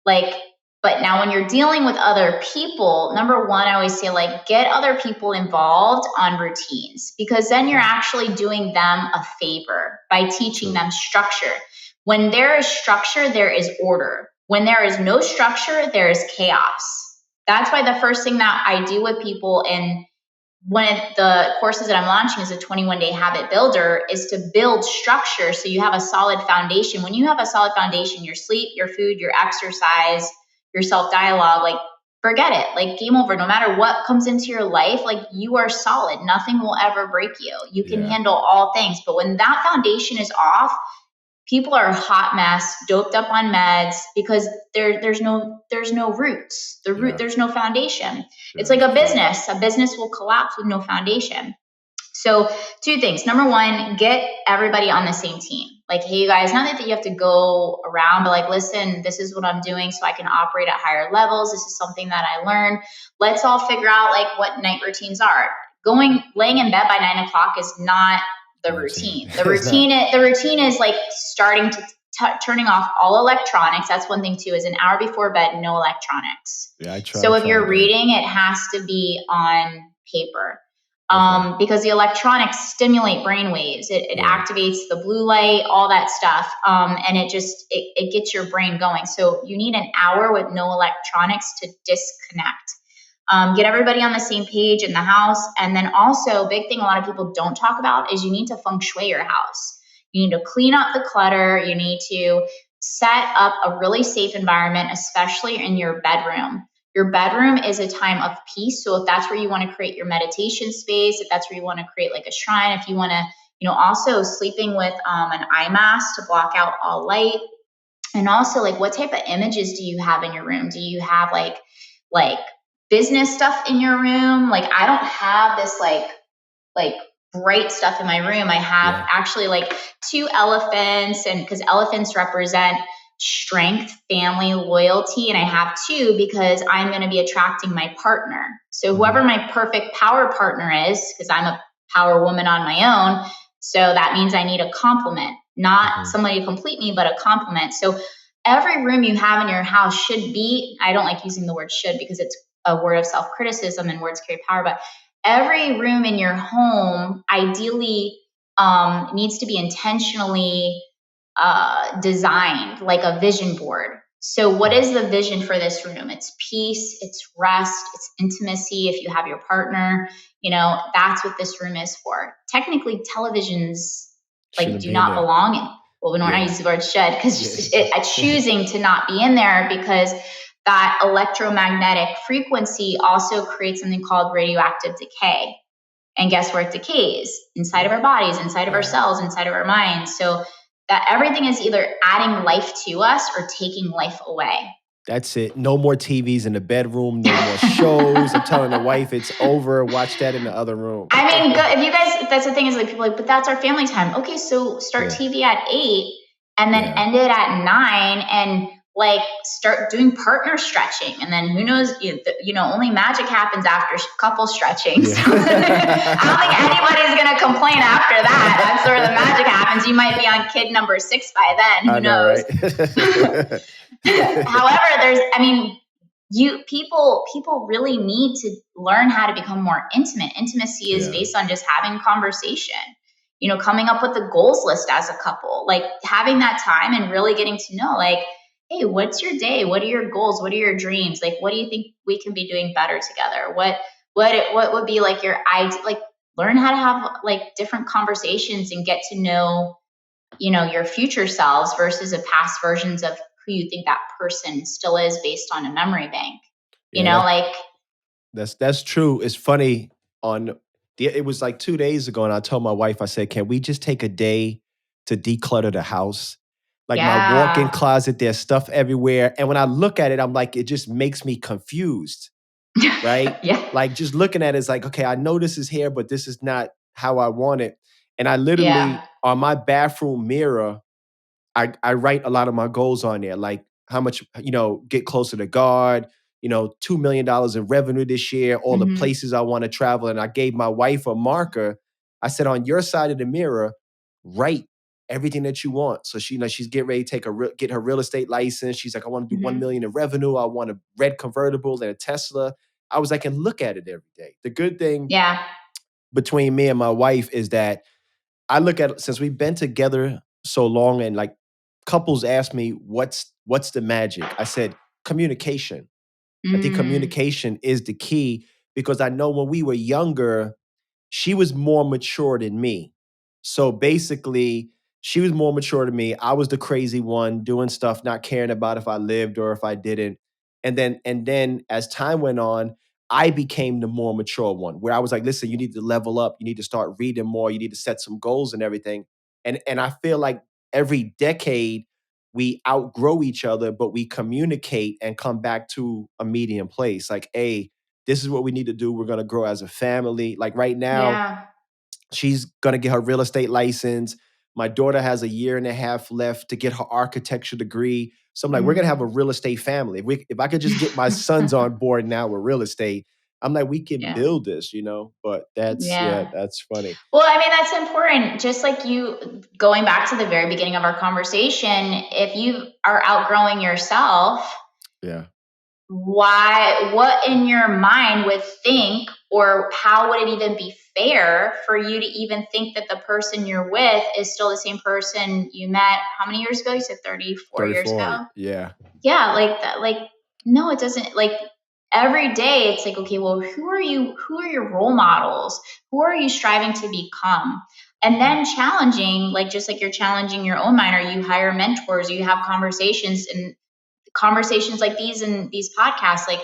Like, but now when you're dealing with other people, number one, I always say, like, get other people involved on routines, because then you're actually doing them a favor by teaching them structure. When there is structure, there is order. When there is no structure, there is chaos. That's why the first thing that I do with people in one of the courses that I'm launching is a 21-day habit builder, is to build structure so you have a solid foundation. When you have a solid foundation, your sleep, your food, your exercise, your self-dialogue, like, forget it. Like, game over. No matter what comes into your life, like, you are solid. Nothing will ever break you. You can handle all things. But when that foundation is off, people are a hot mess, doped up on meds, because there's no roots. There's no foundation. It's like a business. A business will collapse with no foundation. So two things. Number one, get everybody on the same team. Like, hey, you guys, not that you have to go around, but like, listen, this is what I'm doing so I can operate at higher levels. This is something that I learned. Let's all figure out like what night routines are. Laying in bed by 9 o'clock is not the routine. The routine is like starting to turning off all electronics. That's one thing too, is an hour before bed, no electronics. Yeah, I try. So if you're reading, it has to be on paper. Because the electronics stimulate brain waves. It activates the blue light, all that stuff. And it gets your brain going. So you need an hour with no electronics to disconnect. Get everybody on the same page in the house. And then also, big thing a lot of people don't talk about is you need to feng shui your house. You need to clean up the clutter. You need to set up a really safe environment, especially in your bedroom. Your bedroom is a time of peace. So if that's where you want to create your meditation space, if that's where you want to create like a shrine, if you want to, also sleeping with an eye mask to block out all light. And also, like, what type of images do you have in your room? Do you have like business stuff in your room? Like, I don't have this like bright stuff in my room. I have actually like 2 elephants, and because elephants represent strength, family, loyalty. And I have 2 because I'm going to be attracting my partner. So whoever my perfect power partner is, because I'm a power woman on my own. So that means I need a complement, not somebody to complete me, but a complement. So every room you have in your house should be, I don't like using the word should because it's a word of self-criticism and words carry power, but every room in your home ideally needs to be intentionally designed like a vision board. So what is the vision for this room? It's peace, it's rest, it's intimacy. If you have your partner, that's what this room is for. Technically, televisions do not belong in. Well, when I use the word should, because choosing to not be in there, because that electromagnetic frequency also creates something called radioactive decay. And guess where it decays? Inside of our bodies, inside of our cells, inside of our minds. So that everything is either adding life to us or taking life away. That's it. No more TVs in the bedroom, no more shows. I'm telling the wife it's over. Watch that in the other room. I mean, if you guys, that's the thing is like people are like, but that's our family time. Okay, so start TV at 8 and then end it at 9 and like start doing partner stretching. And then who knows, only magic happens after couple stretching. So I don't think anybody's going to complain after that. That's where the magic happens. You might be on kid number 6 by then. Who knows? Right? However, people really need to learn how to become more intimate. Intimacy is based on just having conversation, coming up with a goals list as a couple, like having that time and really getting to know, like, hey, what's your day? What are your goals? What are your dreams? Like, what do you think we can be doing better together? What would be like your idea? Like, learn how to have like different conversations and get to know, your future selves versus a past versions of who you think that person still is based on a memory bank. That's true. It's funny on It was like 2 days ago, and I told my wife, I said, "Can we just take a day to declutter the house?" Like my walk-in Yeah. closet, there's stuff everywhere, and when I look at it, I'm like, it just makes me confused, right? Yeah. Like just looking at it, it's like, okay, I know this is here, but this is not how I want it. And I Yeah. literally on my bathroom mirror, I write a lot of my goals on there, like how much, get closer to God, $2 million in revenue this year, all the Hmm. places I want to travel. And I gave my wife a marker. I said, on your side of the mirror, write everything that you want. So she's getting ready to get her real estate license. She's like, I want to do 1 Hmm. million in revenue. I want a red convertible and a Tesla. I was like, and look at it every day. The good thing Yeah. between me and my wife is that I look at since we've been together so long and like couples ask me what's the magic? I said communication. I think Mm. communication is the key because I know when we were younger, she was more mature than me. So basically, she was more mature than me. I was the crazy one doing stuff, not caring about if I lived or if I didn't. And then as time went on, I became the more mature one where I was like, listen, you need to level up. You need to start reading more. You need to set some goals and everything. And I feel like every decade we outgrow each other, but we communicate and come back to a medium place. Like, hey, this is what we need to do. We're going to grow as a family. Like right now, Yeah. she's going to get her real estate license. My daughter has a year and a half left to get her architecture degree. So I'm like, we're going to have a Mm. real estate family. If I could just get my sons on board now with real estate, I'm like, we can Yeah. build this, But yeah, Yeah. that's funny. Well, I mean, that's important. Just like you going back to the very beginning of our conversation, if you are outgrowing yourself, Yeah, what in your mind would think, or how would it even be fair for you to even think that the person you're with is still the same person you met how many years ago? You said 34 years 34. ago? Yeah, Yeah, like that. Like, no, it doesn't. Like, every day it's like, okay, well, who are your role models, who are you striving to become? And mm, then challenging, like, just like you're challenging your own mind, or you hire mentors, or you have conversations, and conversations like these and these podcasts, like,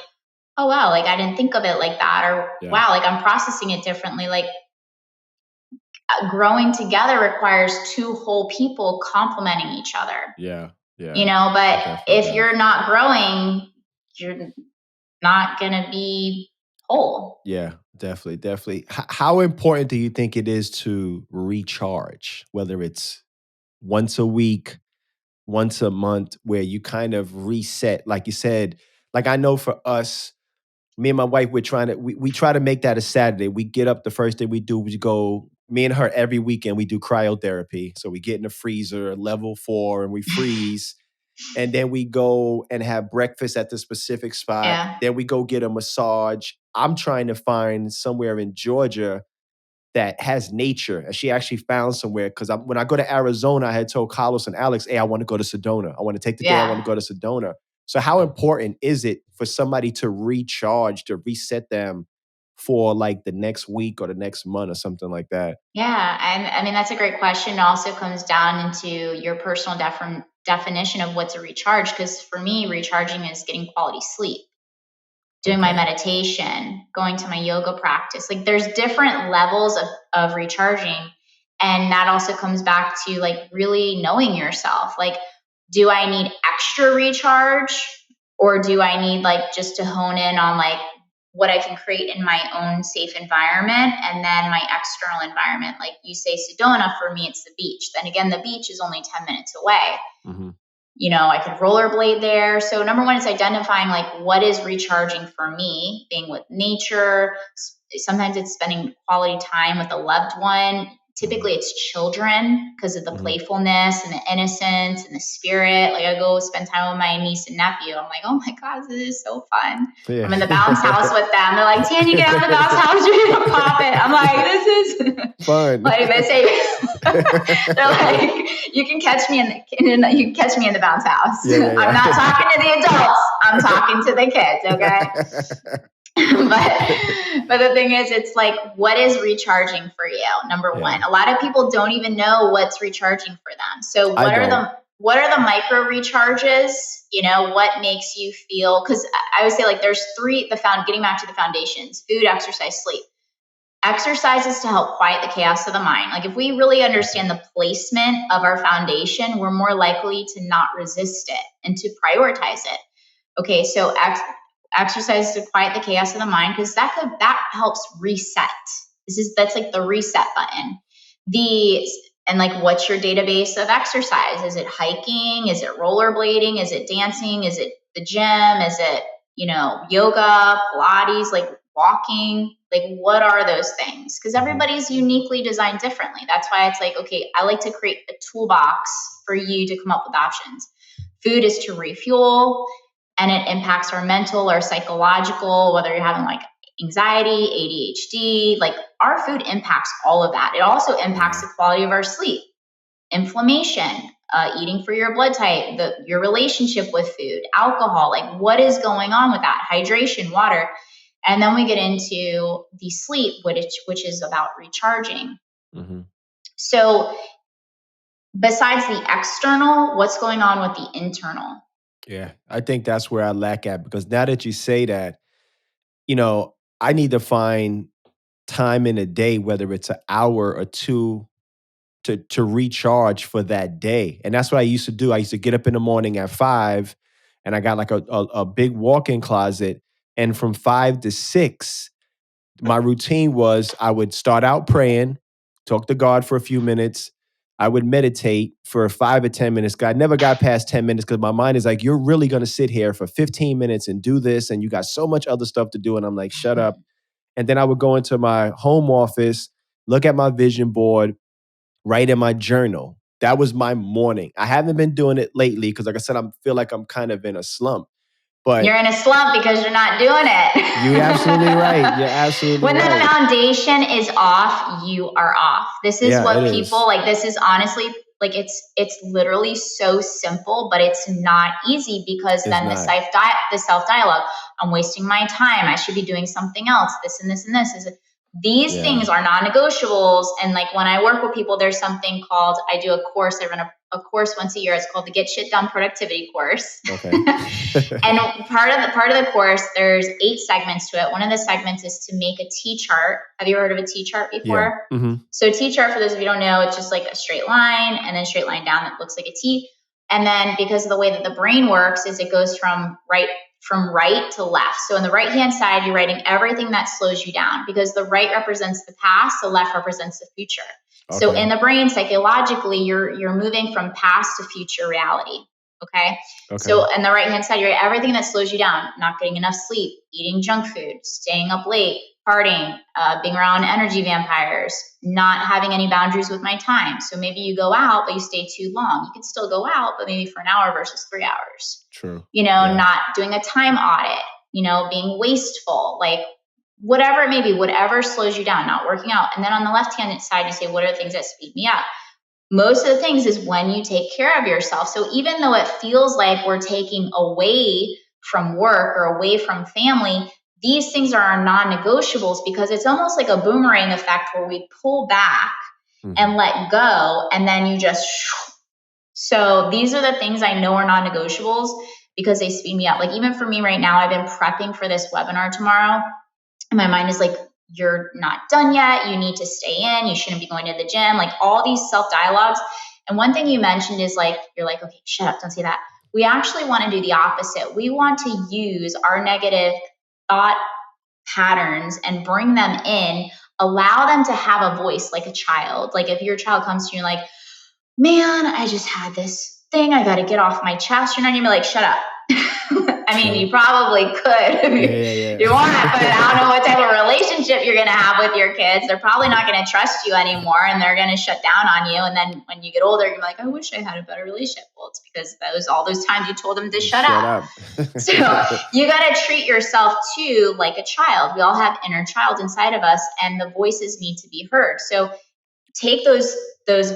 oh wow, like I didn't think of it like that, or yeah, wow, like I'm processing it differently. Like, growing together requires two whole people complementing each other, yeah, yeah. but It definitely if does. you're not growing, you're not going to be whole. Yeah, definitely, definitely. How important do you think it is to recharge, whether it's once a week, once a month, where you kind of reset? Like you said, like I know for us, me and my wife, we try to make that a Saturday. We get up the first thing we go, me and her every weekend, we do cryotherapy. So we get in the freezer, level 4, and we freeze. And then we go and have breakfast at the specific spot. Yeah. Then we go get a massage. I'm trying to find somewhere in Georgia that has nature. And she actually found somewhere because when I go to Arizona, I had told Carlos and Alex, hey, I want to go to Sedona. I want to take the day. I want Yeah. to go to Sedona. So how important is it for somebody to recharge, to reset them for like the next week or the next month or something like that? Yeah. And I mean, that's a great question. It also comes down into your personal definition of what's a recharge. Because for me, recharging is getting quality sleep, doing my Okay. meditation, going to my yoga practice. Like, there's different levels of recharging. And that also comes back to like really knowing yourself. Like, do I need extra recharge, or do I need like just to hone in on like what I can create in my own safe environment, and then my external environment? Like you say, Sedona, for me, it's the beach. Then again, the beach is only 10 minutes away. Hmm. I could rollerblade there. So number one is identifying like what is recharging for me, being with nature. Sometimes it's spending quality time with a loved one. Hmm. Typically it's children because of the Hmm. playfulness and the innocence and the spirit. Like, I go spend time with my niece and nephew. I'm like, oh my God, this is so fun. Yeah. I'm in the bounce house with them. They're like, Tanya, get out of the bounce house. You're going to pop it. I'm like, this is Fun. like they say. They're like, you can catch me you can catch me in the bounce house. Yeah, yeah, I'm not talking yeah. to the adults. I'm talking to the kids. Okay. but the thing is, it's like, what is recharging for you? Number one, Yeah, a lot of people don't even know what's recharging for them. So I don't. what are the micro recharges? What makes you feel? Because I would say, like, there's three. Getting back to the foundations: food, exercise, sleep. Exercise is to help quiet the chaos of the mind. Like if we really understand the placement of our foundation, we're more likely to not resist it and to prioritize it. Okay, so exercise to quiet the chaos of the mind, because that helps reset. That's like the reset button. And like, what's your database of exercise? Is it hiking? Is it rollerblading? Is it dancing? Is it the gym? Is it, yoga, Pilates, like walking? Like, what are those things? Because everybody's uniquely designed differently. That's why it's like, okay, I like to create a toolbox for you to come up with options. Food is to refuel, and it impacts our mental or psychological, whether you're having like anxiety, ADHD, like our food impacts all of that. It also impacts the quality of our sleep, inflammation, eating for your blood type, your relationship with food, alcohol, like what is going on with that, hydration, water. And then we get into the sleep, which is about recharging. Mm-hmm. So besides the external, what's going on with the internal? Yeah, I think that's where I lack at, because now that you say that, I need to find time in a day, whether it's an hour or two, to recharge for that day. And that's what I used to do. I used to get up in the morning at 5, and I got like a big walk-in closet. And from 5 to 6, my routine was I would start out praying, talk to God for a few minutes. I would meditate for 5 or 10 minutes. I never got past 10 minutes because my mind is like, you're really going to sit here for 15 minutes and do this, and you got so much other stuff to do. And I'm like, shut up. And then I would go into my home office, look at my vision board, write in my journal. That was my morning. I haven't been doing it lately because, like I said, I feel like I'm kind of in a slump. But you're in a slump because you're not doing it. You're absolutely right. You're absolutely when right. When the foundation is off, you are off. This is what people like. This is honestly like it's literally so simple, but it's not easy because then the self dialogue. I'm wasting my time. I should be doing something else. This and this and this is. These things are non-negotiables. And like when I work with people, there's something called, I do a course, I run a course once a year. It's called the Get Shit Done Productivity course. Okay. And part of the course, there's 8 segments to it. One of the segments is to make a T-chart. Have you heard of a T-chart before? Yeah. Mm-hmm. So T-chart, for those of you who don't know, it's just like a straight line and then a straight line down that looks like a T. And then because of the way that the brain works is it goes from right to left. So on the right-hand side, you're writing everything that slows you down because the right represents the past, the left represents the future. Okay. So in the brain, psychologically, you're moving from past to future reality. Okay. So on the right-hand side, you're everything that slows you down, not getting enough sleep, eating junk food, staying up late, partying, being around energy vampires, not having any boundaries with my time. So maybe you go out, but you stay too long. You can still go out, but maybe for an hour versus 3 hours. True. Not doing a time audit, being wasteful, like whatever it may be, whatever slows you down, not working out. And then on the left-hand side, you say, what are the things that speed me up? Most of the things is when you take care of yourself. So even though it feels like we're taking away from work or away from family, these things are our non-negotiables because it's almost like a boomerang effect where we pull back and let go, and then you just. So these are the things I know are non-negotiables because they speed me up. Like even for me right now, I've been prepping for this webinar tomorrow, and my mind is like, you're not done yet. You need to stay in. You shouldn't be going to the gym. Like all these self-dialogues. And one thing you mentioned is like, you're like, okay, shut up. Don't say that. We actually want to do the opposite. We want to use our negative thought patterns and bring them in, allow them to have a voice like a child. Like if your child comes to you and like, man, I just had this thing I got to get off my chest. You're not even like, shut up. I mean, you probably could if you want, but I don't know what type of relationship you're going to have with your kids. They're probably not going to trust you anymore, and they're going to shut down on you. And then when you get older, you're like, I wish I had a better relationship. Well, it's because all those times you told them to shut up. So you got to treat yourself too like a child. We all have inner child inside of us, and the voices need to be heard. So take those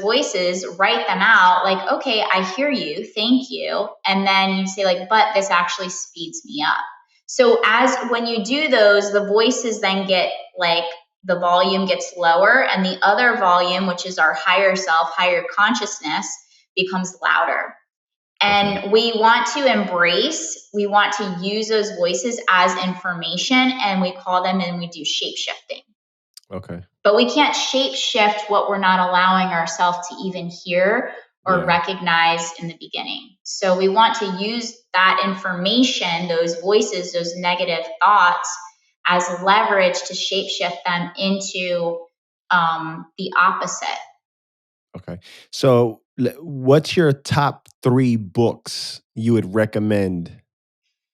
voices, write them out, like, okay, I hear you, thank you. And then you say like, but this actually speeds me up. So when you do those, the voices then get like, the volume gets lower, and the other volume, which is our higher self, higher consciousness, becomes louder. And we want to use those voices as information, and we call them, and we do shape shifting. Okay. But we can't shape shift what we're not allowing ourselves to even hear or recognize in the beginning. So we want to use that information, those voices, those negative thoughts, as leverage to shape shift them into the opposite. Okay. So what's your top 3 books you would recommend?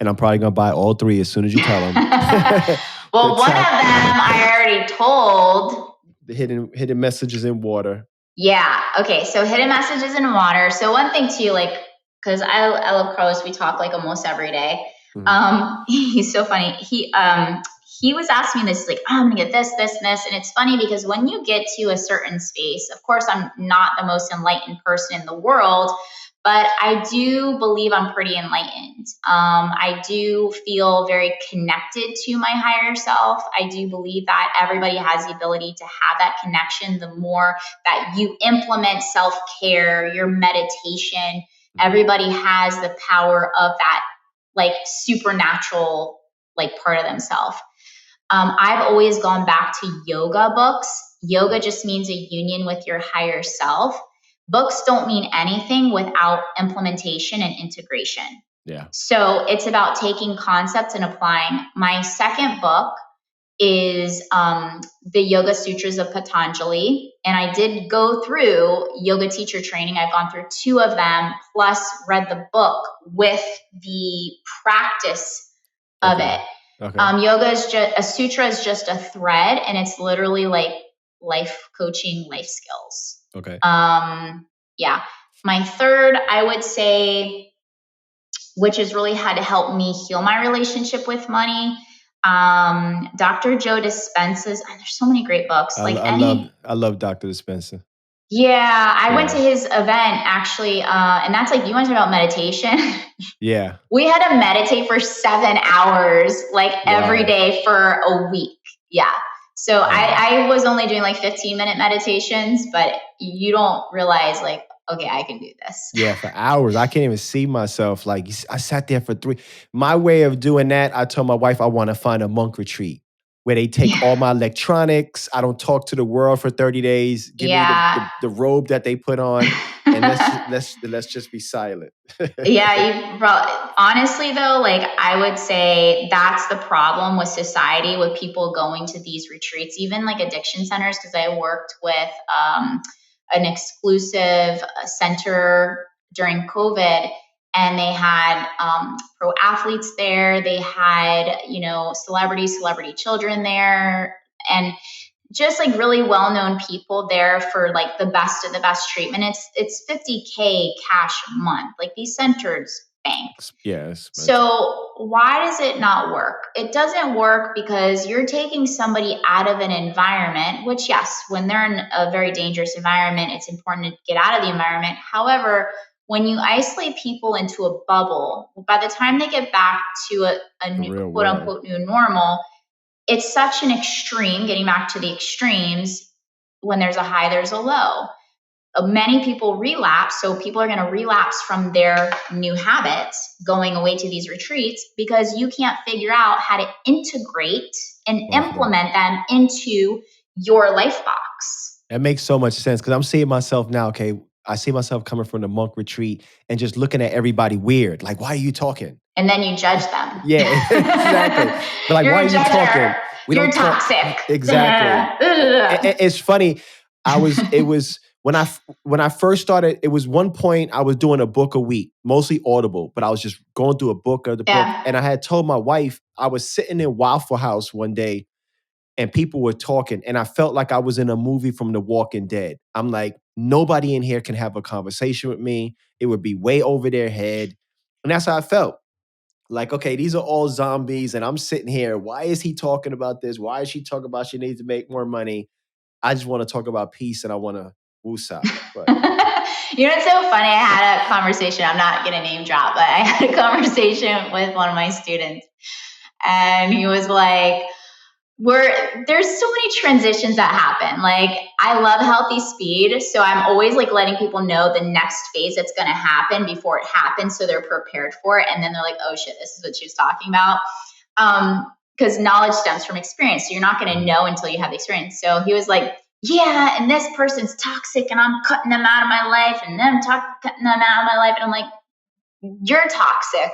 And I'm probably gonna buy all 3 as soon as you tell them. Well, one of them I already told. The hidden messages in water. Yeah. Okay. So hidden messages in water. So one thing too, like, because I love Carlos. We talk like almost every day. He's so funny. He was asking me this, like, oh, I'm gonna get this, this, and this. And it's funny because when you get to a certain space, of course, I'm not the most enlightened person in the world, but I do believe I'm pretty enlightened. I do feel very connected to my higher self. I do believe that everybody has the ability to have that connection. The more that you implement self-care, your meditation, everybody has the power of that, like, supernatural, like, part of themselves. I've always gone back to yoga books. Yoga just means a union with your higher self. Books don't mean anything without implementation and integration. Yeah. So it's about taking concepts and applying. My second book is the Yoga Sutras of Patanjali. And I did go through yoga teacher training. I've gone through 2 of them, plus read the book with the practice of it. Okay. Yoga is just a sutra, is just a thread, and it's literally like life coaching, life skills. Okay. Yeah. My third, I would say, which has really had to help me heal my relationship with money, Dr. Joe Dispenza's. There's so many great books. I love Dr. Dispenza. Yeah, I went to his event actually, and that's like, you want to talk about meditation? Yeah. We had to meditate for 7 hours, like every day for a week. Yeah. So I was only doing like 15-minute meditations, but you don't realize, like, okay, I can do this. Yeah, for hours. I can't even see myself. Like, I sat there for 3. My way of doing that, I told my wife I want to find a monk retreat where they take all my electronics. I don't talk to the world for 30 days. Give me the robe that they put on, and let's just be silent. Honestly though, like, I would say that's the problem with society, with people going to these retreats, even like addiction centers, because I worked with an exclusive center during COVID, and they had pro athletes there. They had, celebrity children there, and just like really well-known people there for like the best of the best treatment. It's $50K cash a month. Like, these centers bank. Yes. So why does it not work? It doesn't work because you're taking somebody out of an environment, which, yes, when they're in a very dangerous environment, it's important to get out of the environment. However, when you isolate people into a bubble, by the time they get back to a new, quote unquote, new normal, it's such an extreme, getting back to the extremes. When there's a high, there's a low. Many people relapse. So people are going to relapse from their new habits going away to these retreats because you can't figure out how to integrate and implement them into your life box. That makes so much sense, because I'm seeing myself now. Okay, I see myself coming from the monk retreat and just looking at everybody weird. Like, why are you talking? And then you judge them. Yeah, exactly. But like, why are you talking? You're toxic. Exactly. It's funny. It was when I first started, it was one point I was doing a book a week, mostly Audible, but I was just going through a book of the book. And I had told my wife, I was sitting in Waffle House one day and people were talking, and I felt like I was in a movie from The Walking Dead. I'm like, nobody in here can have a conversation with me. It would be way over their head. And that's how I felt. Like, okay, these are all zombies, and I'm sitting here. Why is he talking about this? Why is she talking about she needs to make more money? I just want to talk about peace, and I want to woosah. But it's so funny. I had a conversation. I'm not going to name drop, but I had a conversation with one of my students, and he was like, there's so many transitions that happen. Like, I love healthy speed. So I'm always like letting people know the next phase that's going to happen before it happens, so they're prepared for it. And then they're like, oh shit, this is what she was talking about. because knowledge stems from experience. So you're not going to know until you have the experience. So he was like, yeah, and this person's toxic and I'm cutting them out of my life and them cutting them out of my life. And I'm like, you're toxic.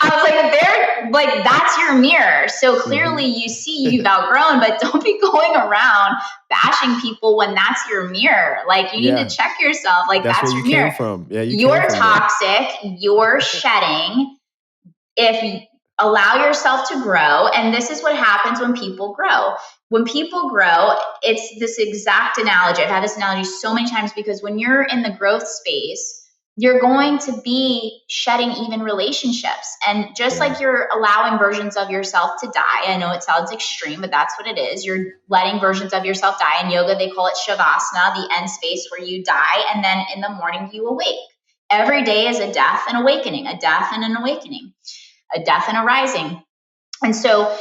I was like, they're like, that's your mirror. So clearly you see you've outgrown, but don't be going around bashing people when that's your mirror. Like you need to check yourself. Like that's your mirror. From. Yeah, you're toxic. You're shedding. If you allow yourself to grow, and this is what happens when people grow. When people grow, it's this exact analogy. I've had this analogy so many times because when you're in the growth space, you're going to be shedding even relationships. And just like you're allowing versions of yourself to die, I know it sounds extreme, but that's what it is. You're letting versions of yourself die. In yoga, they call it shavasana, the end space where you die, and then in the morning you awake. Every day is a death and awakening, a death and an awakening, a death and a rising. And so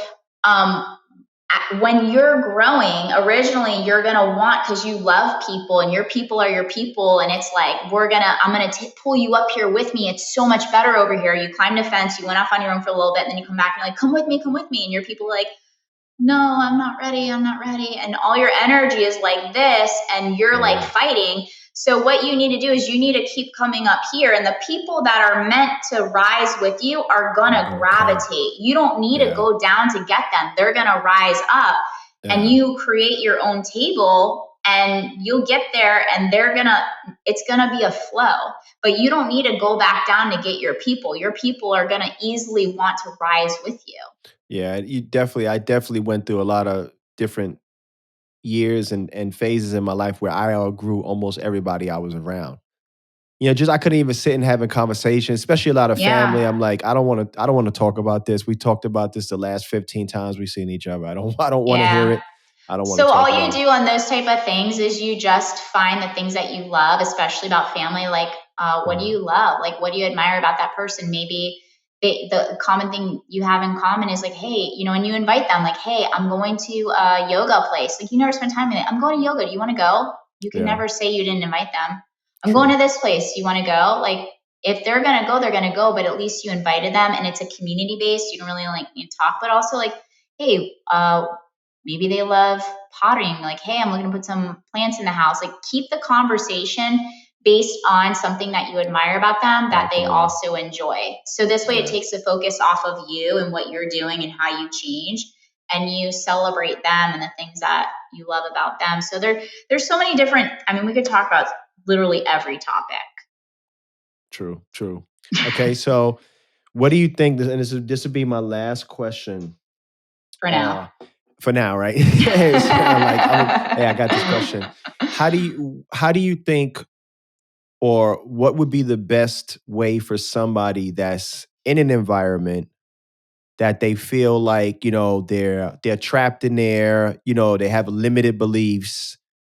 when you're growing, originally you're going to want, because you love people and your people are your people. And it's like, I'm going to pull you up here with me. It's so much better over here. You climbed a fence, you went off on your own for a little bit, and then you come back and you're like, come with me. And your people are like, no, I'm not ready. And all your energy is like this, and you're like fighting. So what you need to do is you need to keep coming up here, and the people that are meant to rise with you are going to gravitate. You don't need to go down to get them. They're going to rise up, and you create your own table, and you'll get there, and it's going to be a flow, but you don't need to go back down to get your people. Your people are going to easily want to rise with you. Yeah, I definitely went through a lot of different years and phases in my life where I outgrew almost everybody I was around. I couldn't even sit and have a conversation, especially a lot of family. I'm like, I don't want to talk about this. We talked about this the last 15 times we've seen each other. I don't want to hear it. I don't want to. So all you do on those type of things is you just find the things that you love, especially about family. Like, what do you love? Like, what do you admire about that person? Maybe the common thing you have in common is like, hey, and you invite them like, hey, I'm going to a yoga place. Like you never spend time in it. I'm going to yoga. Do you want to go? You can never say you didn't invite them. I'm going to this place. You want to go? Like if they're going to go, they're going to go, but at least you invited them and it's a community based. You don't really talk, but also like, hey, maybe they love potting. Like, hey, I'm looking to put some plants in the house. Like keep the conversation based on something that you admire about them that they also enjoy. So this way it takes the focus off of you and what you're doing and how you change, and you celebrate them and the things that you love about them. So there's so many different, we could talk about literally every topic. True. Okay, so what do you think, and this would be my last question. For now. For now, right? Hey, I got this question. How do you think, or what would be the best way for somebody that's in an environment that they feel like, they're trapped in there, they have limited beliefs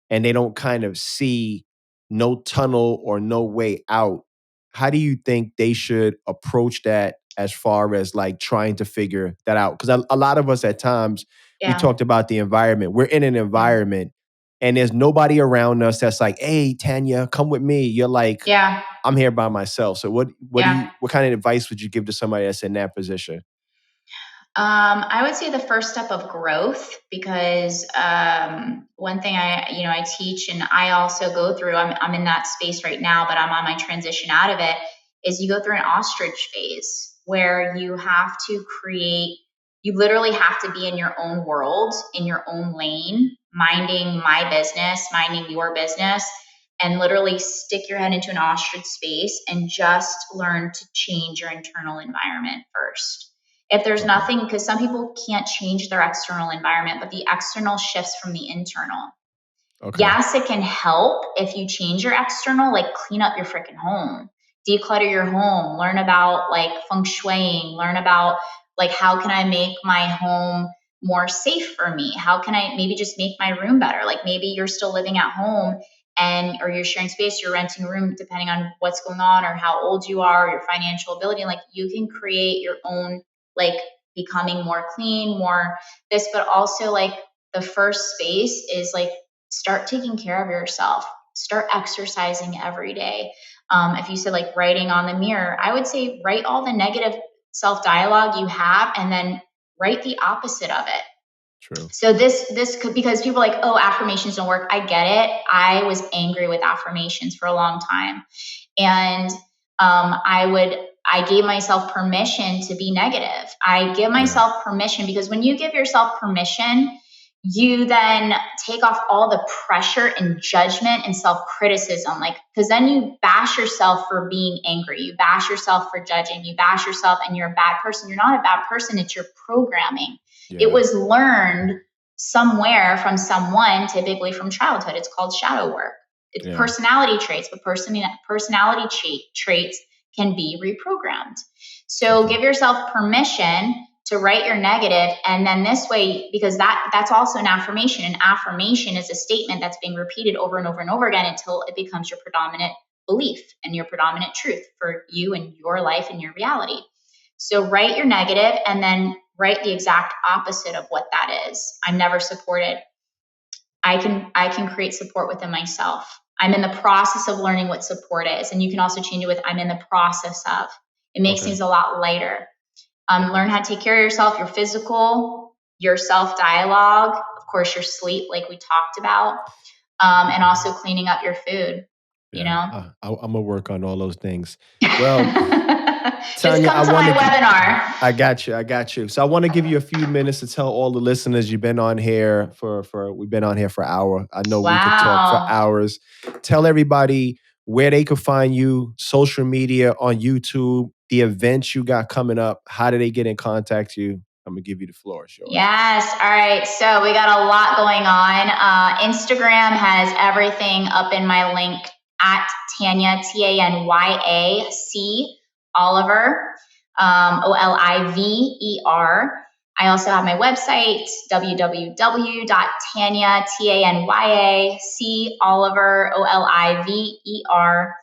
and they don't kind of see no tunnel or no way out? How do you think they should approach that as far as like trying to figure that out? Because a lot of us at times, we talked about the environment. We're in an environment and there's nobody around us that's like, hey, Tanya, come with me. You're like, I'm here by myself. So what kind of advice would you give to somebody that's in that position? I would say the first step of growth, because one thing I teach, and I also go through, I'm in that space right now, but I'm on my transition out of it, is you go through an ostrich phase where you literally have to be in your own world, in your own lane, minding my business, minding your business, and literally stick your head into an ostrich space and just learn to change your internal environment first. If there's nothing, because some people can't change their external environment, but the external shifts from the internal. Yes, it can help if you change your external, like clean up your freaking home, declutter your home, learn about like feng shuiing, learn about like how can I make my home more safe for me? How can I maybe just make my room better? Like maybe you're still living at home or you're sharing space, you're renting a room, depending on what's going on or how old you are, your financial ability. Like you can create your own, like becoming more clean, more this, but also like the first space is like start taking care of yourself, start exercising every day. If you said like writing on the mirror, I would say write all the negative self-dialogue you have, and then write the opposite of it. True. So this could, because people are like, oh, affirmations don't work. I get it. I was angry with affirmations for a long time. And I gave myself permission to be negative. I give myself permission, because when you give yourself permission, you then take off all the pressure and judgment and self-criticism. Like, because then you bash yourself for being angry. You bash yourself for judging. You bash yourself and you're a bad person. You're not a bad person. It's your programming. It was learned somewhere from someone, typically from childhood. It's called shadow work. It's personality traits, but personality traits can be reprogrammed. So give yourself permission to write your negative, and then this way, because that's also an affirmation. An affirmation is a statement that's being repeated over and over and over again until it becomes your predominant belief and your predominant truth for you and your life and your reality. So write your negative, and then write the exact opposite of what that is. I'm never supported. I can create support within myself. I'm in the process of learning what support is. And you can also change it with I'm in the process of. It makes things a lot lighter. Learn how to take care of yourself, your physical, your self-dialogue, of course, your sleep, like we talked about, and also cleaning up your food. You know? I'm going to work on all those things. Well, Tanya, just come to my webinar. I got you. So I want to give you a few minutes to tell all the listeners you've been on here we've been on here for an hour. I know we could talk for hours. Tell everybody where they could find you, social media, on YouTube, the events you got coming up. How do they get in contact with you? I'm going to give you the floor. Sure. Yes. All right. So we got a lot going on. Instagram has everything up in my link at Tanya, TANYAC Oliver, OLIVER. I also have my website, www.Tanya, TANYAC Oliver, OLIVER,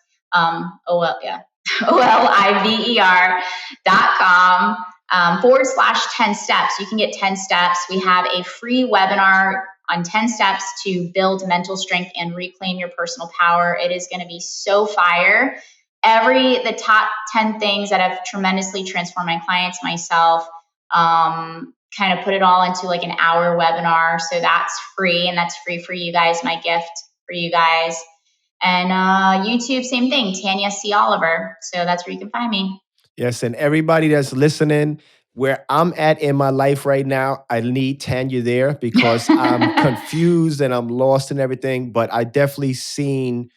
OLIVER.com. /10 steps. You can get 10 steps. We have a free webinar on 10 steps to build mental strength and reclaim your personal power. It is going to be so fire. The top 10 things that have tremendously transformed my clients, myself, kind of put it all into like an hour webinar. So that's free, and that's free for you guys, my gift for you guys. And YouTube, same thing, Tanya C. Oliver. So that's where you can find me. Yes, and everybody that's listening, where I'm at in my life right now, I need Tanya there because I'm confused and I'm lost and everything. But I definitely seen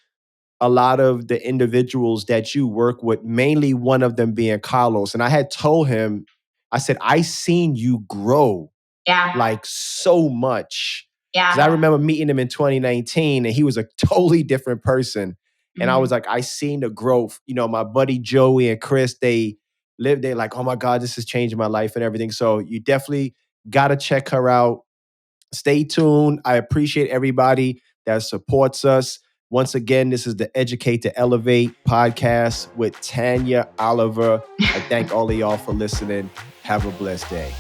a lot of the individuals that you work with, mainly one of them being Carlos. And I had told him, I said, I seen you grow like so much. Because I remember meeting him in 2019 and he was a totally different person. And I was like, I seen the growth. You know, my buddy Joey and Chris, they lived there like, oh my God, this is changing my life and everything. So you definitely got to check her out. Stay tuned. I appreciate everybody that supports us. Once again, this is the Educate to Elevate podcast with Tanya Oliver. I thank all of y'all for listening. Have a blessed day.